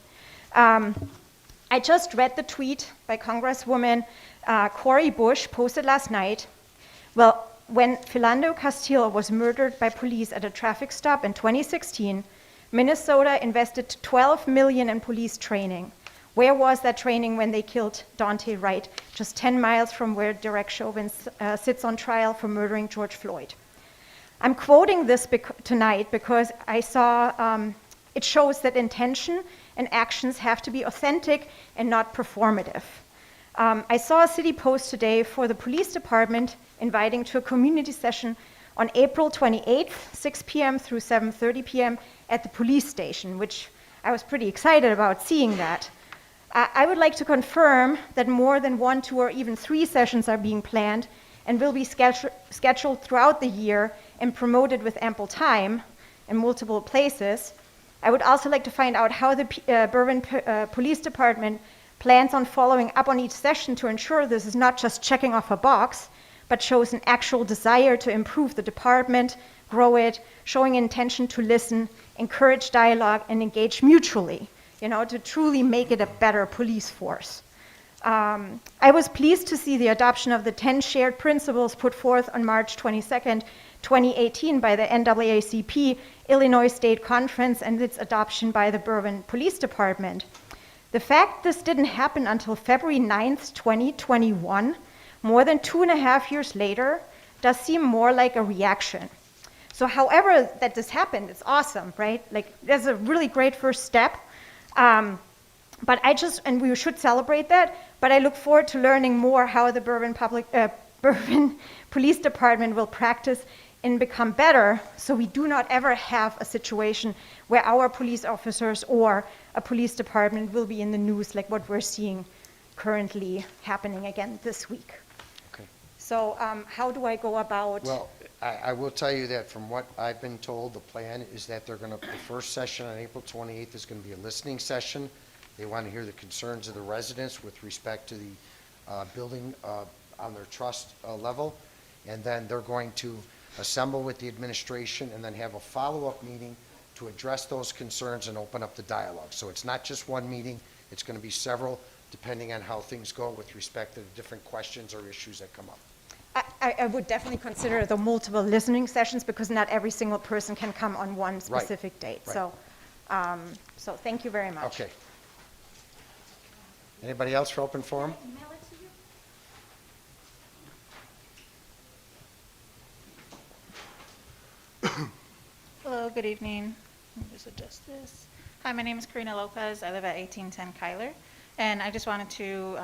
I just read the tweet by Congresswoman Cori Bush posted last night. Well, when Philando Castillo was murdered by police at a traffic stop in 2016, Minnesota invested $12 million in police training. Where was that training when they killed Dante Wright, just 10 miles from where Derek Chauvin sits on trial for murdering George Floyd? I'm quoting this tonight because I saw it shows that intention and actions have to be authentic and not performative. I saw a city post today for the police department inviting to a community session on April 28th, 6 p.m. through 7:30 p.m. at the police station, which I was pretty excited about seeing that. I would like to confirm that more than 1, 2, or even 3 sessions are being planned and will be scheduled throughout the year and promoted with ample time in multiple places. I would also like to find out how the Berwyn Police Department plans on following up on each session to ensure this is not just checking off a box, but shows an actual desire to improve the department, grow it, showing intention to listen, encourage dialogue, and engage mutually, to truly make it a better police force. I was pleased to see the adoption of the 10 shared principles put forth on March 22nd, 2018 by the NAACP Illinois State Conference and its adoption by the Berwyn Police Department. The fact this didn't happen until February 9th, 2021, more than 2.5 years later, does seem more like a reaction. So however that this happened, it's awesome, right? Like, that's a really great first step. But and we should celebrate that, but I look forward to learning more how the Berwyn Police Department will practice and become better, so we do not ever have a situation where our police officers or a police department will be in the news like what we're seeing currently happening again this week. Okay. So how do I go about? Well, I will tell you that from what I've been told, the plan is that the first session on April 28th is going to be a listening session. They want to hear the concerns of the residents with respect to the building on their trust level. And then they're going to assemble with the administration and then have a follow-up meeting to address those concerns and open up the dialogue. So it's not just one meeting, it's going to be several, depending on how things go with respect to the different questions or issues that come up. I would definitely consider the multiple listening sessions because not every single person can come on one specific date. Right. So thank you very much. Okay. Anybody else for open forum? Hello, good evening. Let me just adjust this. Hi, my name is Karina Lopez. I live at 1810 Kyler. And I just wanted to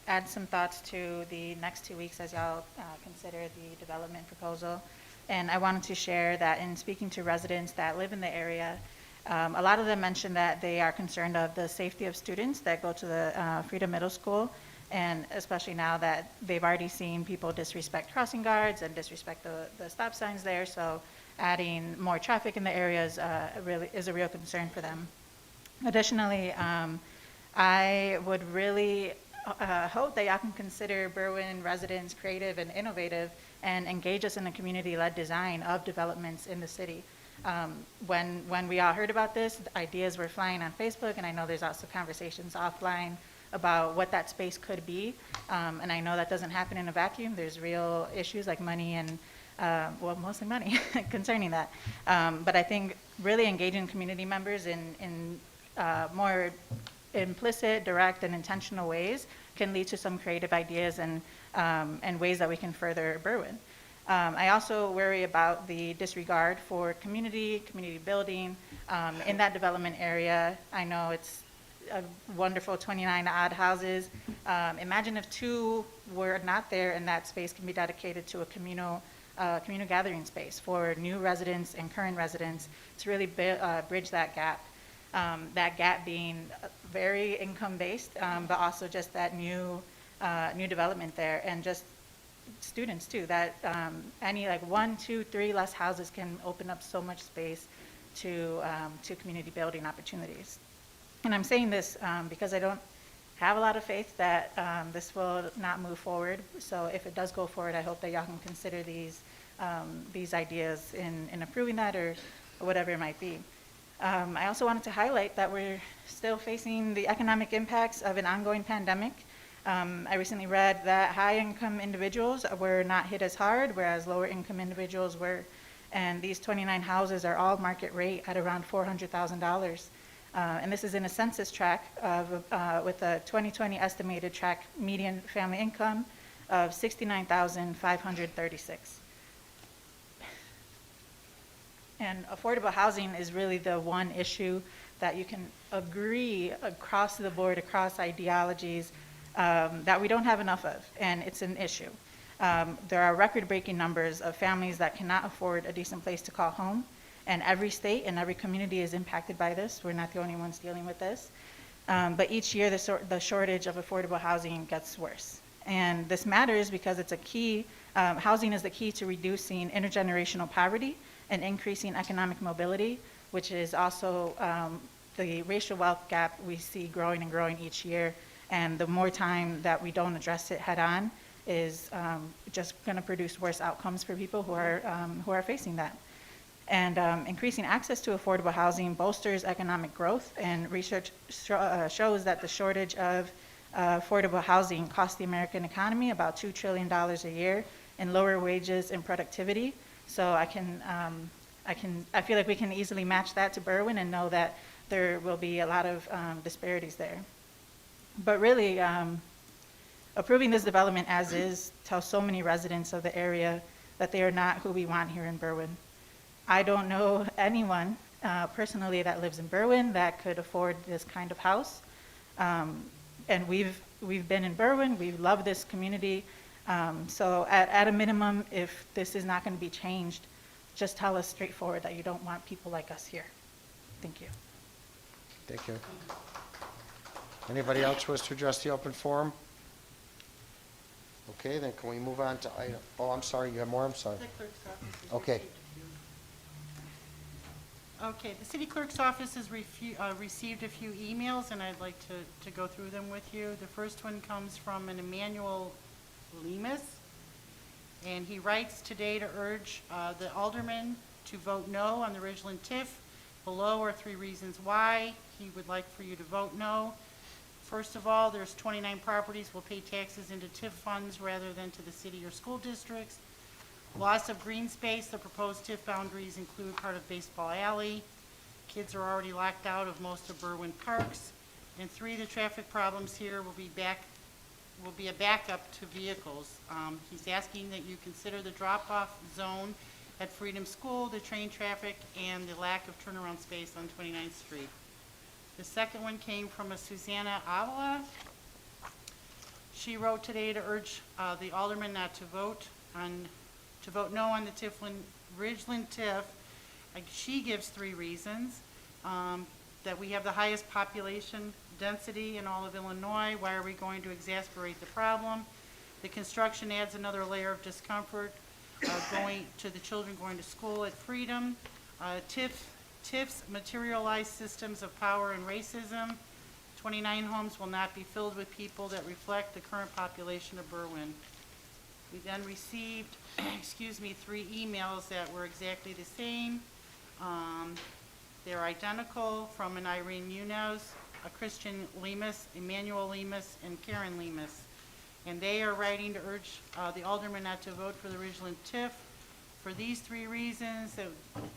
add some thoughts to the next 2 weeks as y'all consider the development proposal. And I wanted to share that in speaking to residents that live in the area, a lot of them mentioned that they are concerned of the safety of students that go to the Freedom Middle School, and especially now that they've already seen people disrespect crossing guards and disrespect the stop signs there. So adding more traffic in the area is a real concern for them. Additionally, I would really hope that y'all can consider Berwyn residents creative and innovative and engage us in a community-led design of developments in the city. When we all heard about this, the ideas were flying on Facebook, and I know there's also conversations offline about what that space could be. And I know that doesn't happen in a vacuum. There's real issues like money and, mostly money concerning that. But I think really engaging community members in more implicit, direct, and intentional ways can lead to some creative ideas and ways that we can further Berwyn. I also worry about the disregard for community building in that development area. I know it's a wonderful 29 odd houses. Imagine if 2 were not there and that space can be dedicated to a communal gathering space for new residents and current residents to really bridge that gap. That gap being very income-based, but also just that new development there, and just students too. That any 1, 2, 3 less houses can open up so much space to community building opportunities. And I'm saying this because I don't have a lot of faith that this will not move forward. So if it does go forward, I hope that y'all can consider these ideas in approving that or whatever it might be. I also wanted to highlight that we're still facing the economic impacts of an ongoing pandemic. I recently read that high-income individuals were not hit as hard, whereas lower-income individuals were. And these 29 houses are all market rate at around $400,000. And this is in a census tract with a 2020 estimated tract median family income of $69,536. And affordable housing is really the one issue that you can agree across the board, across ideologies, that we don't have enough of, and it's an issue. There are record-breaking numbers of families that cannot afford a decent place to call home, and every state and every community is impacted by this. We're not the only ones dealing with this. But each year, the shortage of affordable housing gets worse. And this matters because it's a key, housing is the key to reducing intergenerational poverty and increasing economic mobility, which is also the racial wealth gap we see growing and growing each year. And the more time that we don't address it head on is just going to produce worse outcomes for people who are facing that. And increasing access to affordable housing bolsters economic growth, and research shows that the shortage of affordable housing costs the American economy about $2 trillion a year in lower wages and productivity. So I feel like we can easily match that to Berwyn and know that there will be a lot of disparities there. But really, approving this development as is tells so many residents of the area that they are not who we want here in Berwyn. I don't know anyone personally that lives in Berwyn that could afford this kind of house. And we've been in Berwyn, we love this community. So at a minimum, if this is not going to be changed, just tell us straightforward that you don't want people like us here. Thank you. Thank you. Anybody else wish to address the open forum? Okay, then can we move on to item, oh, I'm sorry, you have more, I'm sorry. The clerk's office has Okay. Okay, the city clerk's office has received a few emails, and I'd like to go through them with you. The first one comes from an Emmanuel Lemus, and he writes today to urge the aldermen to vote no on the Ridgeland TIF. Below are 3 reasons why he would like for you to vote no. First of all, there's 29 properties will pay taxes into TIF funds rather than to the city or school districts. Loss of green space. The proposed TIF boundaries include part of Baseball Alley. Kids are already locked out of most of Berwyn parks. And 3, the traffic problems here will be a backup to vehicles. He's asking that you consider the drop-off zone at Freedom School, the train traffic, and the lack of turnaround space on 29th Street. The second one came from a Susanna Avila. She wrote today to urge the aldermen not to vote no on the Ridgeland TIF. She gives 3 reasons. That we have the highest population density in all of Illinois. Why are we going to exacerbate the problem? The construction adds another layer of discomfort going to the children going to school at Freedom. TIFs materialize systems of power and racism. 29 homes will not be filled with people that reflect the current population of Berwyn. We then received, 3 emails that were exactly the same. They're identical from an Irene Munoz, a Christian Lemus, Emmanuel Lemus, and Karen Lemus. And they are writing to urge the aldermen not to vote for the Ridgeland TIF for these 3 reasons: that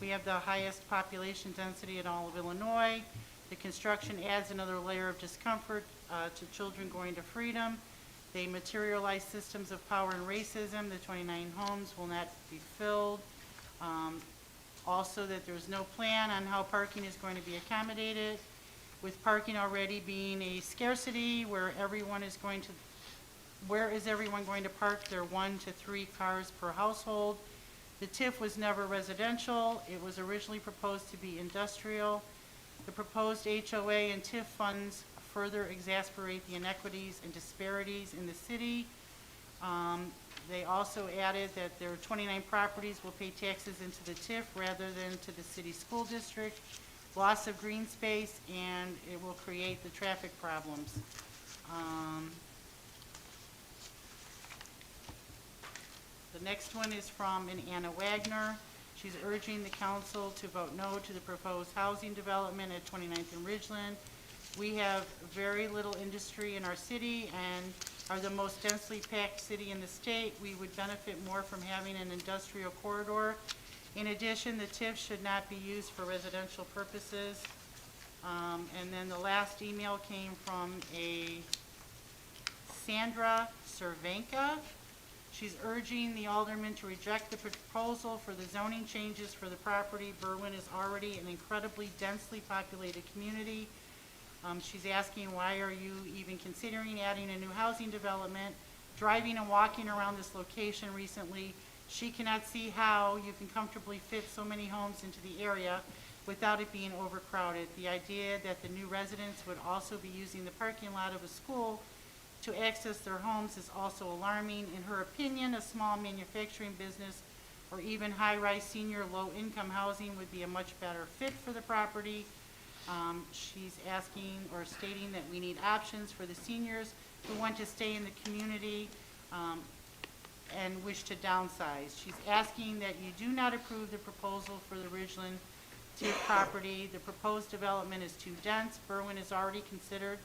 we have the highest population density in all of Illinois, the construction adds another layer of discomfort to children going to Freedom, they materialize systems of power and racism, the 29 homes will not be filled. Also, that there's no plan on how parking is going to be accommodated, with parking already being a scarcity where is everyone going to park their 1 to 3 cars per household. The TIF was never residential. It was originally proposed to be industrial. The proposed HOA and TIF funds further exacerbate the inequities and disparities in the city. They also added that there are 29 properties will pay taxes into the TIF rather than to the city school district. Loss of green space, and it will create the traffic problems. The next one is from an Anna Wagner. She's urging the council to vote no to the proposed housing development at 29th and Ridgeland. We have very little industry in our city and are the most densely packed city in the state. We would benefit more from having an industrial corridor. In addition, the TIF should not be used for residential purposes. And then the last email came from a Sandra Cervenka. She's urging the aldermen to reject the proposal for the zoning changes for the property. Berwyn is already an incredibly densely populated community. She's asking, why are you even considering adding a new housing development? driving and walking around this location recently, she cannot see how you can comfortably fit so many homes into the area without it being overcrowded. The idea that the new residents would also be using the parking lot of a school to access their homes is also alarming. In her opinion, a small manufacturing business or even high-rise senior low-income housing would be a much better fit for the property. She's asking or stating that we need options for the seniors who want to stay in the community and wish to downsize. She's asking that you do not approve the proposal for the Ridgeland TIF property. The proposed development is too dense. Berwyn is already considered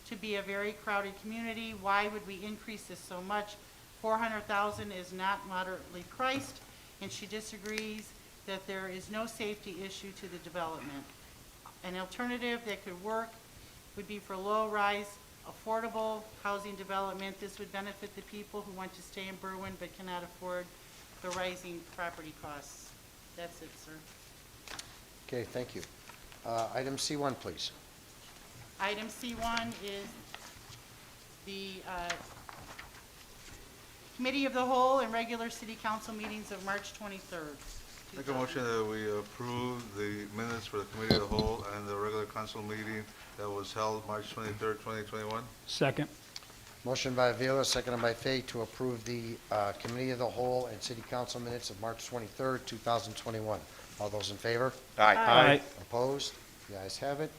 to be a very crowded community. Why would we increase this so much? $400,000 is not moderately priced, and she disagrees that there is no safety issue to the development. An alternative that could work would be for low-rise, affordable housing development. This would benefit the people who want to stay in Berwyn but cannot afford the rising property costs. That's it, sir. Okay, thank you. Item C1, please. Item C1 is the Committee of the Whole and regular City Council meetings of March 23rd. Make a motion that we approve the minutes for the Committee of the Whole and the regular council meeting that was held March 23rd, 2021. Second. Motion by Avila, seconded by Fay, to approve the Committee of the Whole and City Council minutes of March 23rd, 2021. All those in favor? Aye. Opposed? The ayes have it.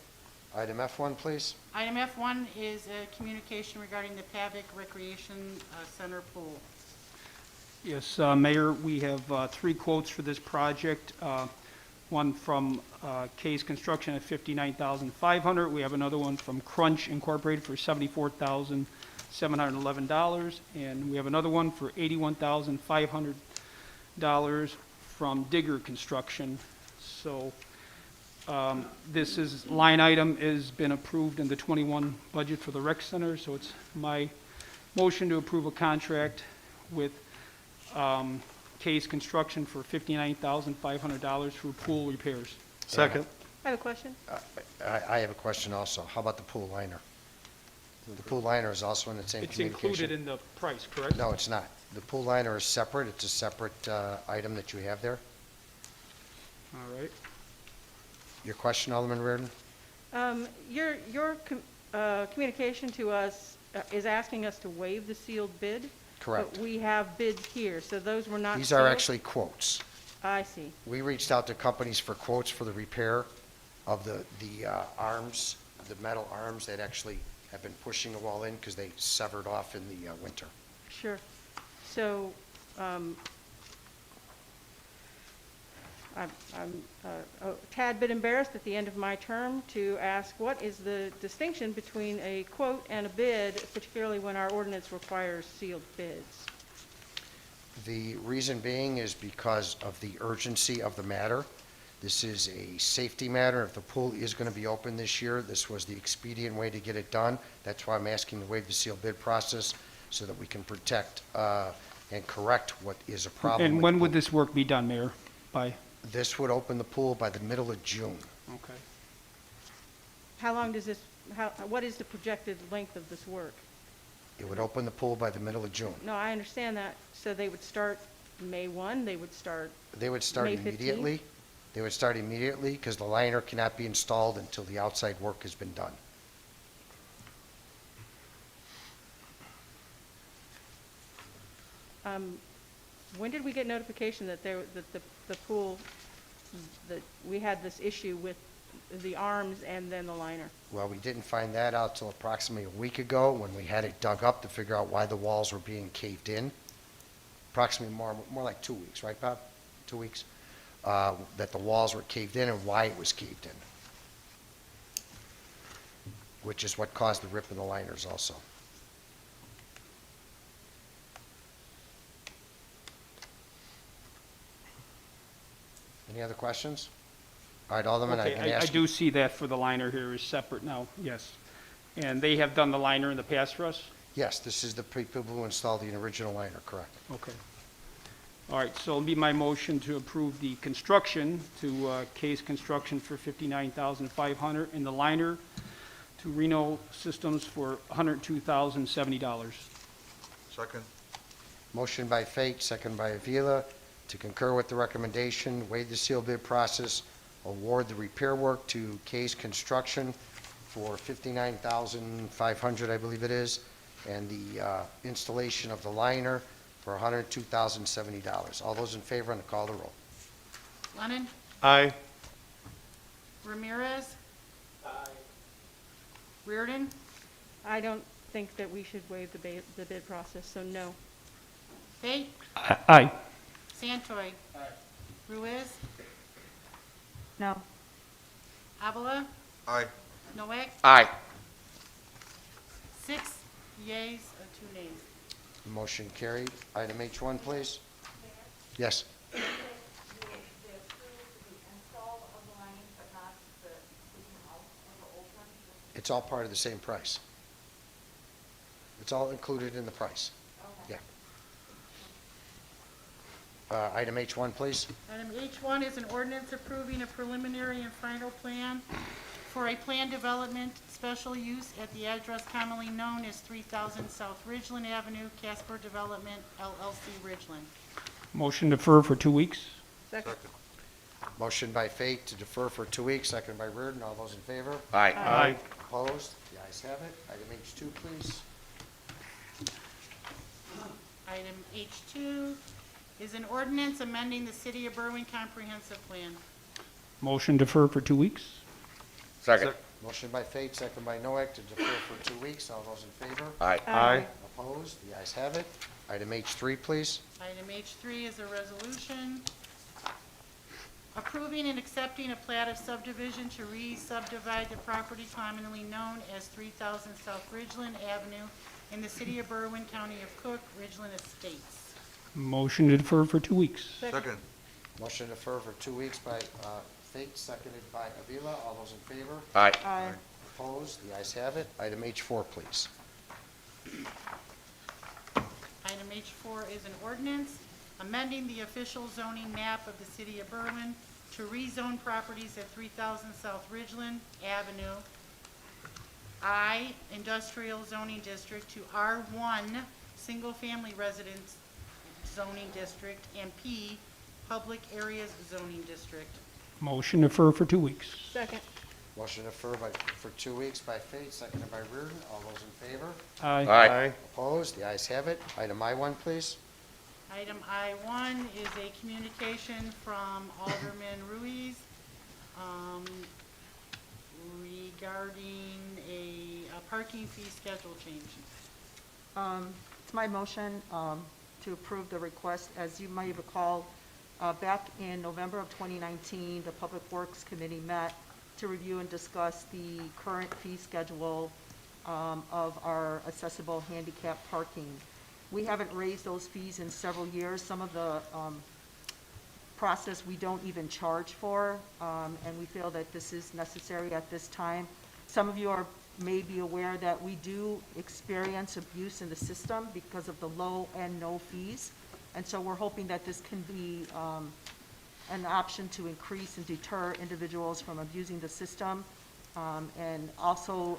Item F1, please. Item F1 is a communication regarding the Pavic Recreation Center pool. Yes, Mayor, we have 3 quotes for this project. One from K's Construction at $59,500. We have another one from Crunch Incorporated for $74,711. And we have another one for $81,500 from Digger Construction. So this is line item has been approved in the 21 budget for the rec center. So it's my motion to approve a contract with K's Construction for $59,500 for pool repairs. Second. I have a question. I have a question also. How about the pool liner? The pool liner is also in the same It's communication? included in the price, correct? No, it's not. The pool liner is separate. It's a separate item that you have there. All right. Your question, Alderman Reardon? Your communication to us is asking us to waive the sealed bid? Correct. But we have bids here, so those were not These are sealed? actually quotes. I see. We reached out to companies for quotes for the repair of the arms, the metal arms that actually have been pushing the wall in because they severed off in the winter. Sure. So, I'm a tad bit embarrassed at the end of my term to ask what is the distinction between a quote and a bid, particularly when our ordinance requires sealed bids? The reason being is because of the urgency of the matter. This is a safety matter. If the pool is going to be open this year, this was the expedient way to get it done. That's why I'm asking to waive the sealed bid process so that we can protect and correct what is a problem. And with when the would pool. this work be done, Mayor? By? This would open the pool by the middle of June. Okay. How long does this, what is the projected length of this work? It would open the pool by the middle of June. No, I understand that. So they would start May 1, they would start, They would start May 15th? immediately. They would start immediately because the liner cannot be installed until the outside work has been done. when did we get notification that the pool, that we had this issue with the arms and then the liner? Well, we didn't find that out till approximately a week ago when we had it dug up to figure out why the walls were being caved in. Approximately more like 2 weeks, right, Bob? 2 weeks? That the walls were caved in and why it was caved in, which is what caused the rip in the liners also. Any other questions? All right, Alderman, I'm Okay, going to I ask you. do see that for the liner here is separate now, yes. And they have done the liner in the past for us? Yes, this is the people who installed the original liner, correct. Okay. All right, so it'll be my motion to approve the construction to Case Construction for $59,500 and the liner to Reno Systems for $102,070. Second. Motion by Fate, second by Avila, to concur with the recommendation, waive the sealed bid process, award the repair work to Case Construction for $59,500, I believe it is, and the installation of the liner for $102,070. All those in favor on the call to roll. Lennon? Aye. Ramirez? Reardon? I don't think that we should waive the bid process, so no. Fate? Aye. Santoy? Ruiz? No. Avila? Aye. Noack? Aye. 6 yeas, 2 nays. Motion carried. Item H1, please. Yes. It's all part of the same price. It's all included in the price. Yeah. Item H1, please. Item H1 is an ordinance approving a preliminary and final plan for a planned development special use at the address commonly known as 3000 South Ridgeland Avenue, Casper Development, LLC, Ridgeland. Motion defer for 2 weeks. Second. Motion by Fate to defer for 2 weeks, second by Reardon. All those in favor? Aye. Opposed? The ayes have it. Item H2, please. Item H2 is an ordinance amending the City of Berwyn Comprehensive Plan. Motion defer for 2 weeks. Second. Motion by Fate, second by Noack to defer for 2 weeks. All those in favor? Aye. Opposed? The ayes have it. Item H3, please. Item H3 is a resolution approving and accepting a plat of subdivision to re-subdivide the property commonly known as 3000 South Ridgeland Avenue in the City of Berwyn, County of Cook, Ridgeland Estates. Motion to defer for 2 weeks. Second. Motion to defer for 2 weeks by Fate, seconded by Avila. All those in favor? Aye. Opposed? The ayes have it. Item H4, please. Item H4 is an ordinance amending the official zoning map of the City of Berwyn to rezone properties at 3000 South Ridgeland Avenue, I, Industrial Zoning District, to R1, Single Family Residence Zoning District, and P, Public Areas Zoning District. Motion defer for 2 weeks. Second. Motion to defer for 2 weeks by Fate, seconded by Reardon. All those in favor? Aye. Opposed? The ayes have it. Item I1, please. Item I1 is a communication from Alderman Ruiz regarding a parking fee schedule change. It's my motion to approve the request. As you might recall, back in November of 2019, the Public Works Committee met to review and discuss the current fee schedule of our accessible handicap parking. We haven't raised those fees in several years. Some of the process we don't even charge for, and we feel that this is necessary at this time. Some of you may be aware that we do experience abuse in the system because of the low and no fees. And so we're hoping that this can be an option to increase and deter individuals from abusing the system, and also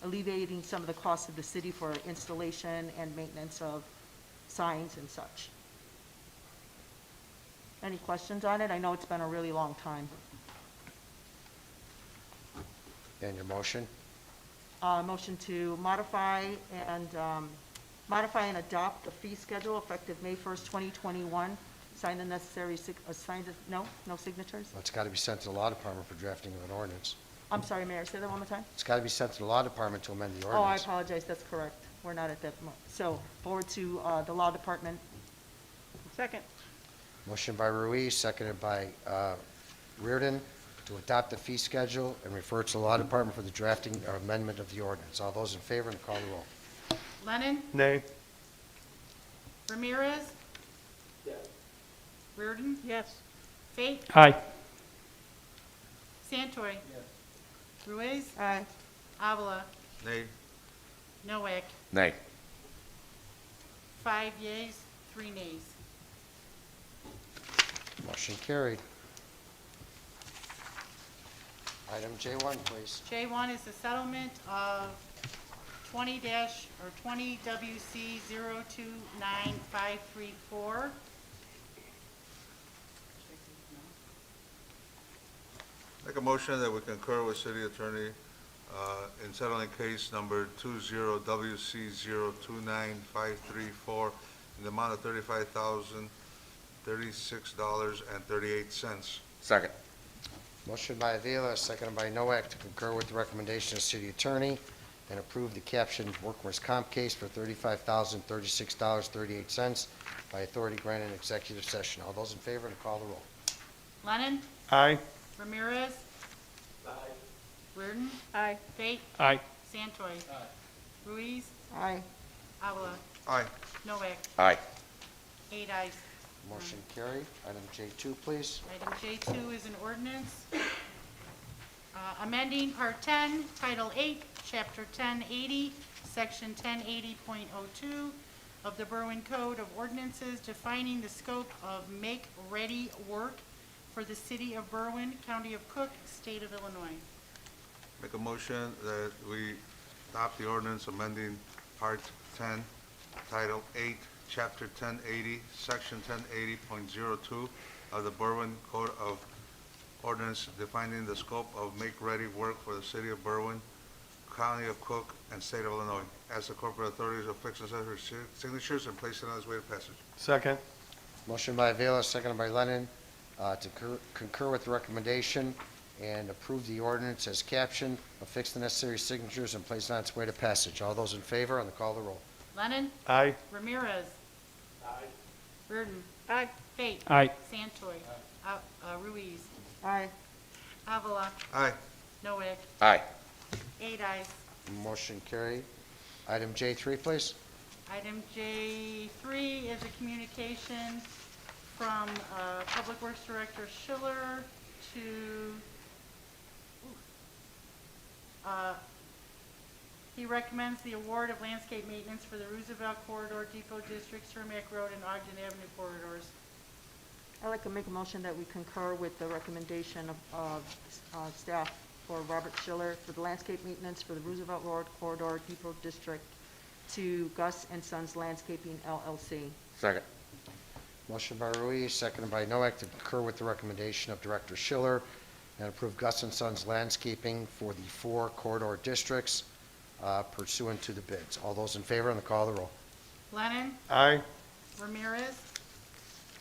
alleviating some of the costs of the city for installation and maintenance of signs and such. Any questions on it? I know it's been a really long time. And your motion? Motion to modify and adopt the fee schedule effective May 1st, 2021. Sign the necessary, no signatures? Well, it's got to be sent to the Law Department for drafting of an ordinance. I'm sorry, Mayor, say that one more time? It's got to be sent to the Law Department to amend the Oh, I ordinance. apologize, that's correct. We're not at that, so forward to the Law Department. Second. Motion by Ruiz, seconded by Reardon, to adopt the fee schedule and refer it to the Law Department for the drafting or amendment of the ordinance. All those in favor, and call the roll. Lennon? Nay. Ramirez? Reardon? Yes. Fate? Aye. Santoy? Ruiz? Aye. Avila? Nay. Noack? Nay. 5 yeas, 3 nays. Motion carried. Item J1, please. J1 is the settlement of 20 WC 029534. Make a motion that we concur with city attorney in settling case number 20WC029534 in the amount of $35,036.38. Second. Motion by Avila, seconded by Noack to concur with the recommendation of city attorney and approve the captioned workers' comp case for $35,036.38 by authority granted in executive session. All those in favor, and call the roll. Lennon? Aye. Ramirez? Reardon? Aye. Fate? Aye. Santoy? Ruiz? Aye. Avila? Aye. Noack? Aye. 8 ayes. Motion carried. Item J2, please. Item J2 is an ordinance amending Part 10, Title 8, Chapter 1080, Section 1080.02 of the Berwyn Code of Ordinances, defining the scope of make-ready work for the city of Berwyn, county of Cook, state of Illinois. Make a motion that we adopt the ordinance amending Part 10, Title 8, Chapter 1080, Section 1080.02 of the Berwyn Code of Ordinance, defining the scope of make-ready work for the city of Berwyn, county of Cook, and state of Illinois, as the corporate authorities affix necessary signatures and place it on its way to passage. Second. Motion by Avila, seconded by Lennon, to concur with the recommendation and approve the ordinance as captioned, affix the necessary signatures, and place it on its way to passage. All those in favor, on the call of the roll. Lennon? Aye. Ramirez? Reardon? Aye. Fate? Aye. Santoy? Ruiz? Aye. Avila? Aye. Noack? Aye. 8 ayes. Motion carried. Item J3, please. Item J3 is a communication from Public Works Director Schiller to, he recommends the award of landscape maintenance for the Roosevelt Corridor, Depot District, Cermak Road, and Ogden Avenue corridors. I'd like to make a motion that we concur with the recommendation of staff for Robert Schiller for the landscape maintenance for the Roosevelt Road Corridor Depot District to Gus and Sons Landscaping LLC. Second. Motion by Ruiz, seconded by Noack to concur with the recommendation of Director Schiller and approve Gus and Sons Landscaping for the 4 corridor districts pursuant to the bids. All those in favor, on the call of the roll. Lennon? Aye. Ramirez?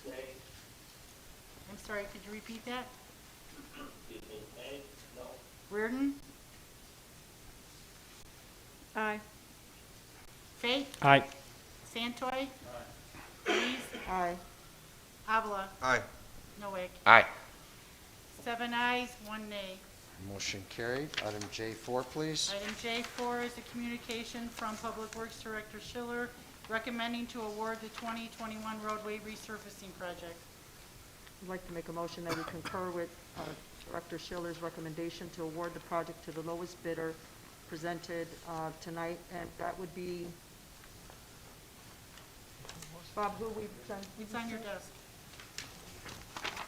I'm sorry, could you repeat that? Reardon? Aye. Fate? Aye. Santoy? Ruiz? Aye. Avila? Aye. Noack? Aye. 7 ayes, 1 nay. Motion carried. Item J4, please. Item J4 is a communication from Public Works Director Schiller recommending to award the 2021 roadway resurfacing project. I'd like to make a motion that we concur with Director Schiller's recommendation to award the project to the lowest bidder presented tonight, and that would be, Bob, who we sent? It's on your desk.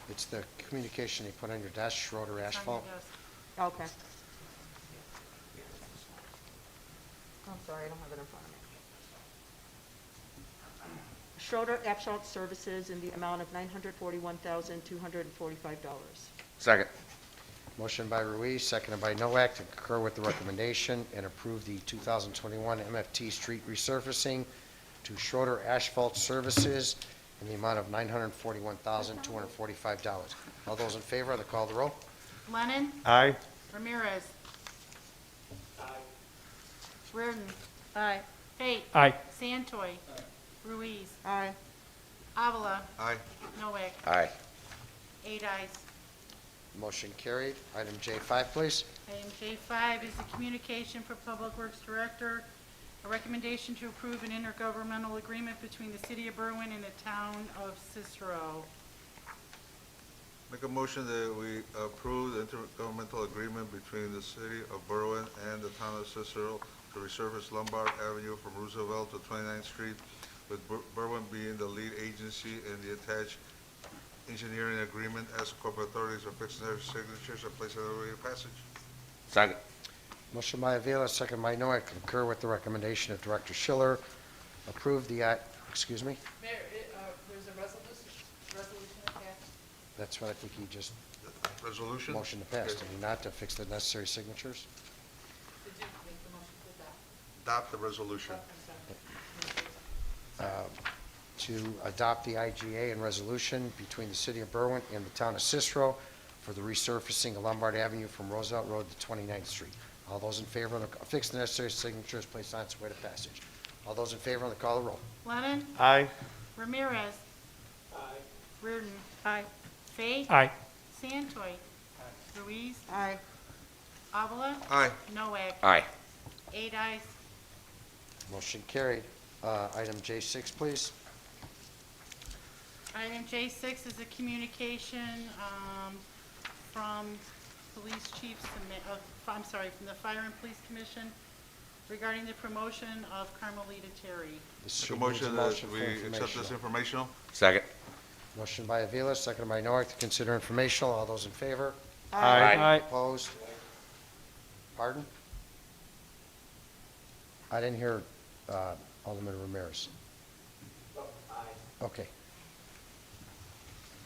It's the communication they put on your desk, Schroeder It's on your Asphalt. desk. Okay. I'm sorry, I don't have it in front of me. Schroeder Asphalt Services in the amount of $941,245. Second. Motion by Ruiz, seconded by Noack to concur with the recommendation and approve the 2021 MFT street resurfacing to Schroeder Asphalt Services in the amount of $941,245. All those in favor, on the call of the roll. Lennon? Aye. Ramirez? Reardon? Aye. Fate? Aye. Santoy? Ruiz? Aye. Avila? Aye. Noack? Aye. 8 ayes. Motion carried. Item J5, please. Item J5 is a communication for Public Works Director, a recommendation to approve an intergovernmental agreement between the City of Berwyn and the Town of Cicero. Make a motion that we approve the intergovernmental agreement between the city of Berwyn and the town of Cicero to resurface Lombard Avenue from Roosevelt to 29th Street, with Berwyn being the lead agency in the attached engineering agreement as corporate authorities affix their signatures and place it on the way of passage. Second. Motion by Avila, second by Noack, concur with the recommendation of Director Schiller. Approve the, excuse me? Mayor, there's a resolution attached. That's what I think he just Resolution? motioned to pass, Okay. did he not, to fix the necessary signatures? Did you make the motion to adopt? Adopt the resolution. To adopt the IGA and resolution between the City of Berwyn and the Town of Cicero for the resurfacing of Lombard Avenue from Roosevelt Road to 29th Street. All those in favor of the, fix the necessary signatures, place on its way to passage. All those in favor on the call of the roll. Lennon? Aye. Ramirez? Aye. Reardon? Aye. Fate? Aye. Santoy? Ruiz? Aye. Avila? Aye. Noack? Aye. 8 ayes. Motion carried. Item J6, please. Item J6 is a communication from Police Chief, from the Fire and Police Commission regarding the promotion of Carmelita Terry. This Make a needs motion for that we accept this informational. informational. Second. Motion by Avila, seconded by Noack to consider informational. All those in favor? Aye. Opposed? Pardon? I didn't hear Alderman Ramirez. Okay.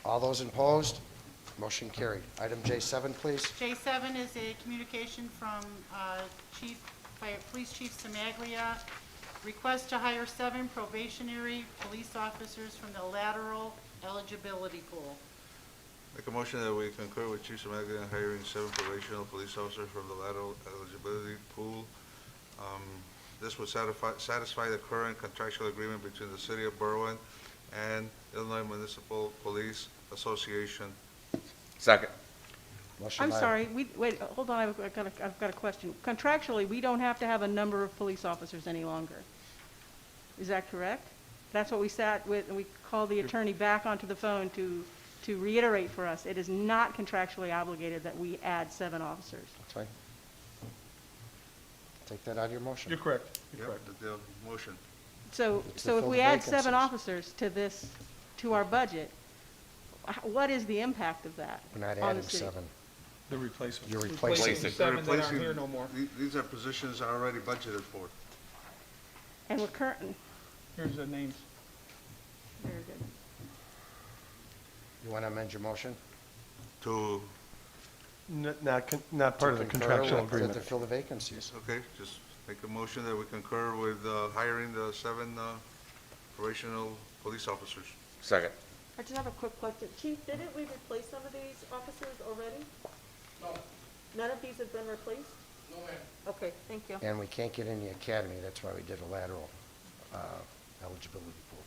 All those opposed? Motion carried. Item J7, please. J7 is a communication from Police Chief Samaglia, request to hire 7 probationary police officers from the lateral eligibility pool. Make a motion that we concur with Chief Samaglia in hiring 7 probational police officers from the lateral eligibility pool. This would satisfy the current contractual agreement between the City of Berwyn and Illinois Municipal Police Association. Second. Motion I'm by- sorry, wait, hold on, I've got a question. Contractually, we don't have to have a number of police officers any longer. Is that correct? That's what we sat with, and we called the attorney back onto the phone to reiterate for us. It is not contractually obligated that we add 7 officers. That's fine. Take that out of your motion. You're correct. You're Yep, correct. the motion. So It's to if fill we the add 7 vacancies. officers to this, to our budget, what is the impact of that We're not on adding the city? 7. The replacement. You're Replacing replacing. the 7 that aren't Replacing- here no more. These are positions already budgeted for. And we're current, Here's the names. very good. You want to amend your motion? To, Not part of the To concur contractual with- agreement. To fill the vacancies. okay, just make a motion that we concur with hiring the 7 probational police officers. Second. I just have a quick question. Chief, didn't we replace some of these officers already? No. None of these have been replaced? No, ma'am. Okay, thank you. And we can't get in the academy, that's why we did a lateral eligibility pool.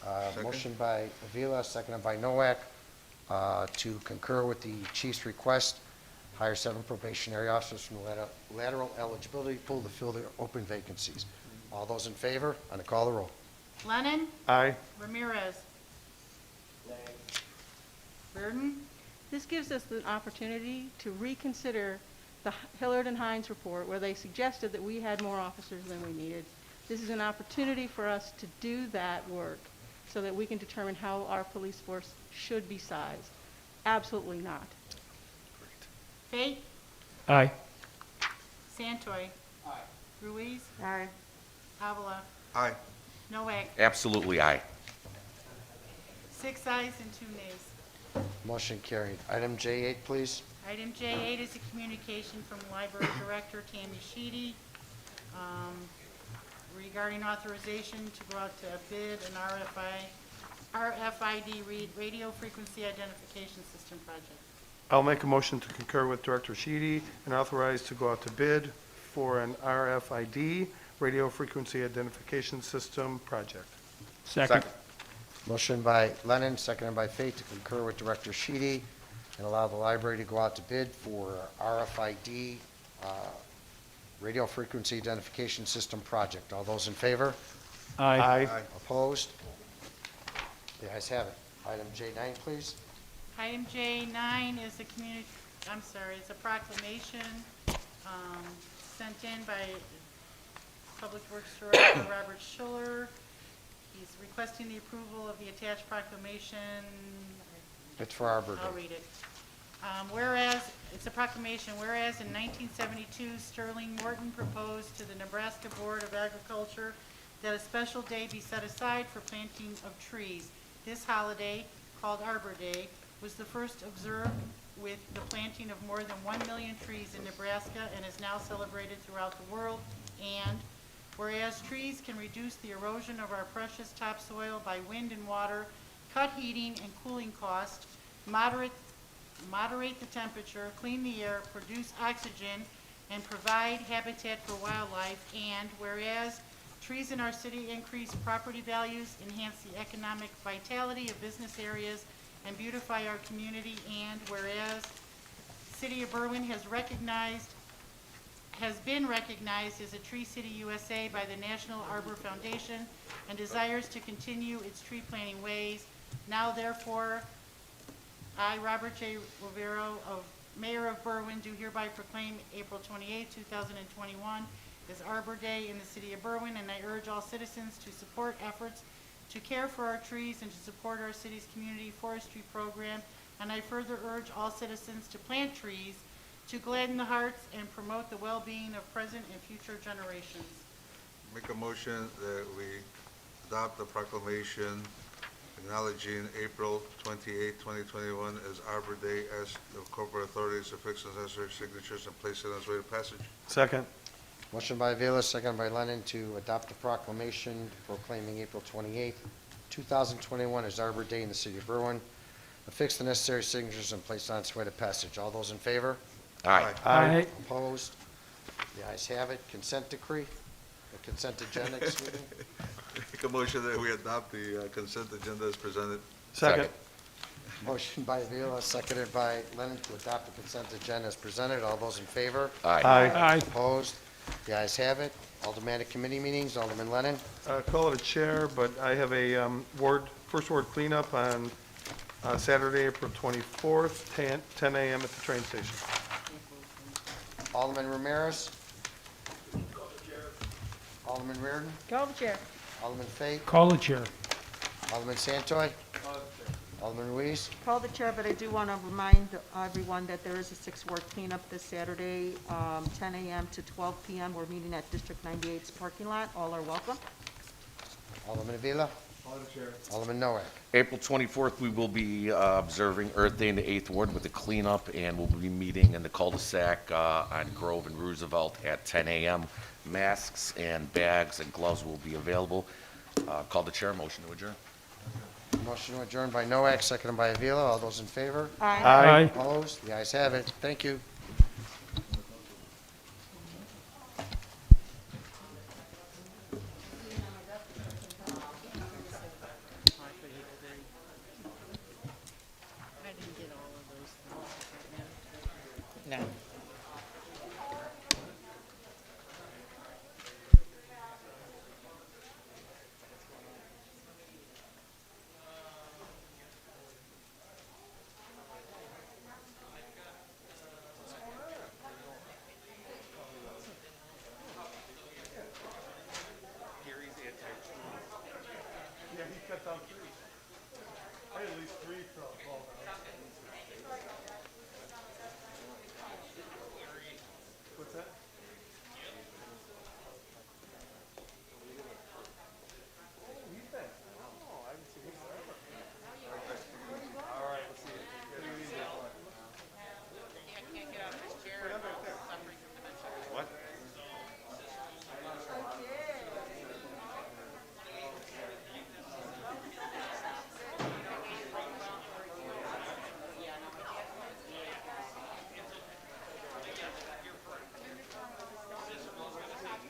Second. Motion by Avila, seconded by Noack, to concur with the chief's request, hire 7 probationary officers from the lateral eligibility pool to fill the open vacancies. All those in favor, on the call of the roll. Lennon? Aye. Ramirez? Reardon? This gives us an opportunity to reconsider the Hillard and Hines report where they suggested that we had more officers than we needed. This is an opportunity for us to do that work so that we can determine how our police force should be sized. Absolutely not. Fate? Aye. Santoy? Aye. Ruiz? Aye. Avila? Aye. Noack? Absolutely aye. 6 ayes and 2 nays. Motion carried. Item J8, please. Item J8 is a communication from Library Director Tammy Sheedy regarding authorization to go out to bid an RFID radio frequency identification system project. I'll make a motion to concur with Director Sheedy and authorize to go out to bid for an RFID, radio frequency identification system project. Second. Motion by Lennon, seconded by Fate to concur with Director Sheedy and allow the library to go out to bid for RFID, radio frequency identification system project. All those in favor? Aye. Opposed? The ayes have it. Item J9, please. Item J9 is it's a proclamation sent in by Public Works Director Robert Schuller. He's requesting the approval of the attached proclamation. It's for our birthday. I'll read it. Whereas, it's a proclamation, whereas in 1972, Sterling Morton proposed to the Nebraska Board of Agriculture that a special day be set aside for planting of trees. This holiday, called Arbor Day, was the first observed with the planting of more than 1 million trees in Nebraska and is now celebrated throughout the world. And whereas trees can reduce the erosion of our precious topsoil by wind and water, cut heating and cooling costs, moderate the temperature, clean the air, produce oxygen, and provide habitat for wildlife. And whereas trees in our city increase property values, enhance the economic vitality of business areas, and beautify our community. And whereas City of Berwyn has been recognized as a Tree City USA by the National Arbor Foundation and desires to continue its tree planting ways. Now therefore, I, Robert J. Rivero, Mayor of Berwyn, do hereby proclaim April 28, 2021 as Arbor Day in the City of Berwyn, and I urge all citizens to support efforts to care for our trees and to support our city's community forestry program. And I further urge all citizens to plant trees to gladden the hearts and promote the well-being of present and future generations. Make a motion that we adopt the proclamation acknowledging April 28, 2021 as Arbor Day, as the corporate authorities to fix the necessary signatures and place it on its way to passage. Second. Motion by Avila, second by Lennon, to adopt the proclamation proclaiming April 28, 2021 as Arbor Day in the City of Berwyn, affix the necessary signatures and place on its way to passage. All those in favor? Aye. Aye. Opposed? The ayes have it. Consent decree, the consent agenda, excuse me. Make a motion that we adopt the consent agenda as presented. Second. Motion by Avila, seconded by Lennon, to adopt the consent agenda as presented. All those in favor? Aye. Aye. Opposed? The ayes have it. Aldermanic committee meetings, Alderman Lennon. Call it a chair, but I have a first ward cleanup on Saturday, April 24th, 10 a.m. at the train station. Alderman Ramirez. Alderman Reardon. Call the chair. Alderman Fate. Call the chair. Alderman Santoy. Alderman Ruiz. Call the chair, but I do want to remind everyone that there is a 6-ward cleanup this Saturday, 10 a.m. to 12 p.m. We're meeting at District 98's parking lot. All are welcome. Alderman Avila. Alderman Nowak. April 24th, we will be observing Earth Day in the 8th Ward with a cleanup, and we'll be meeting in the cul-de-sac on Grove and Roosevelt at 10 a.m. Masks and bags and gloves will be available. Call the chair. Motion to adjourn. Motion to adjourn by Nowak, seconded by Avila. All those in favor? Aye. Opposed? The ayes have it. Thank you. I didn't get all of those. No. Yeah, he cut down trees. I had at least 3 fall down.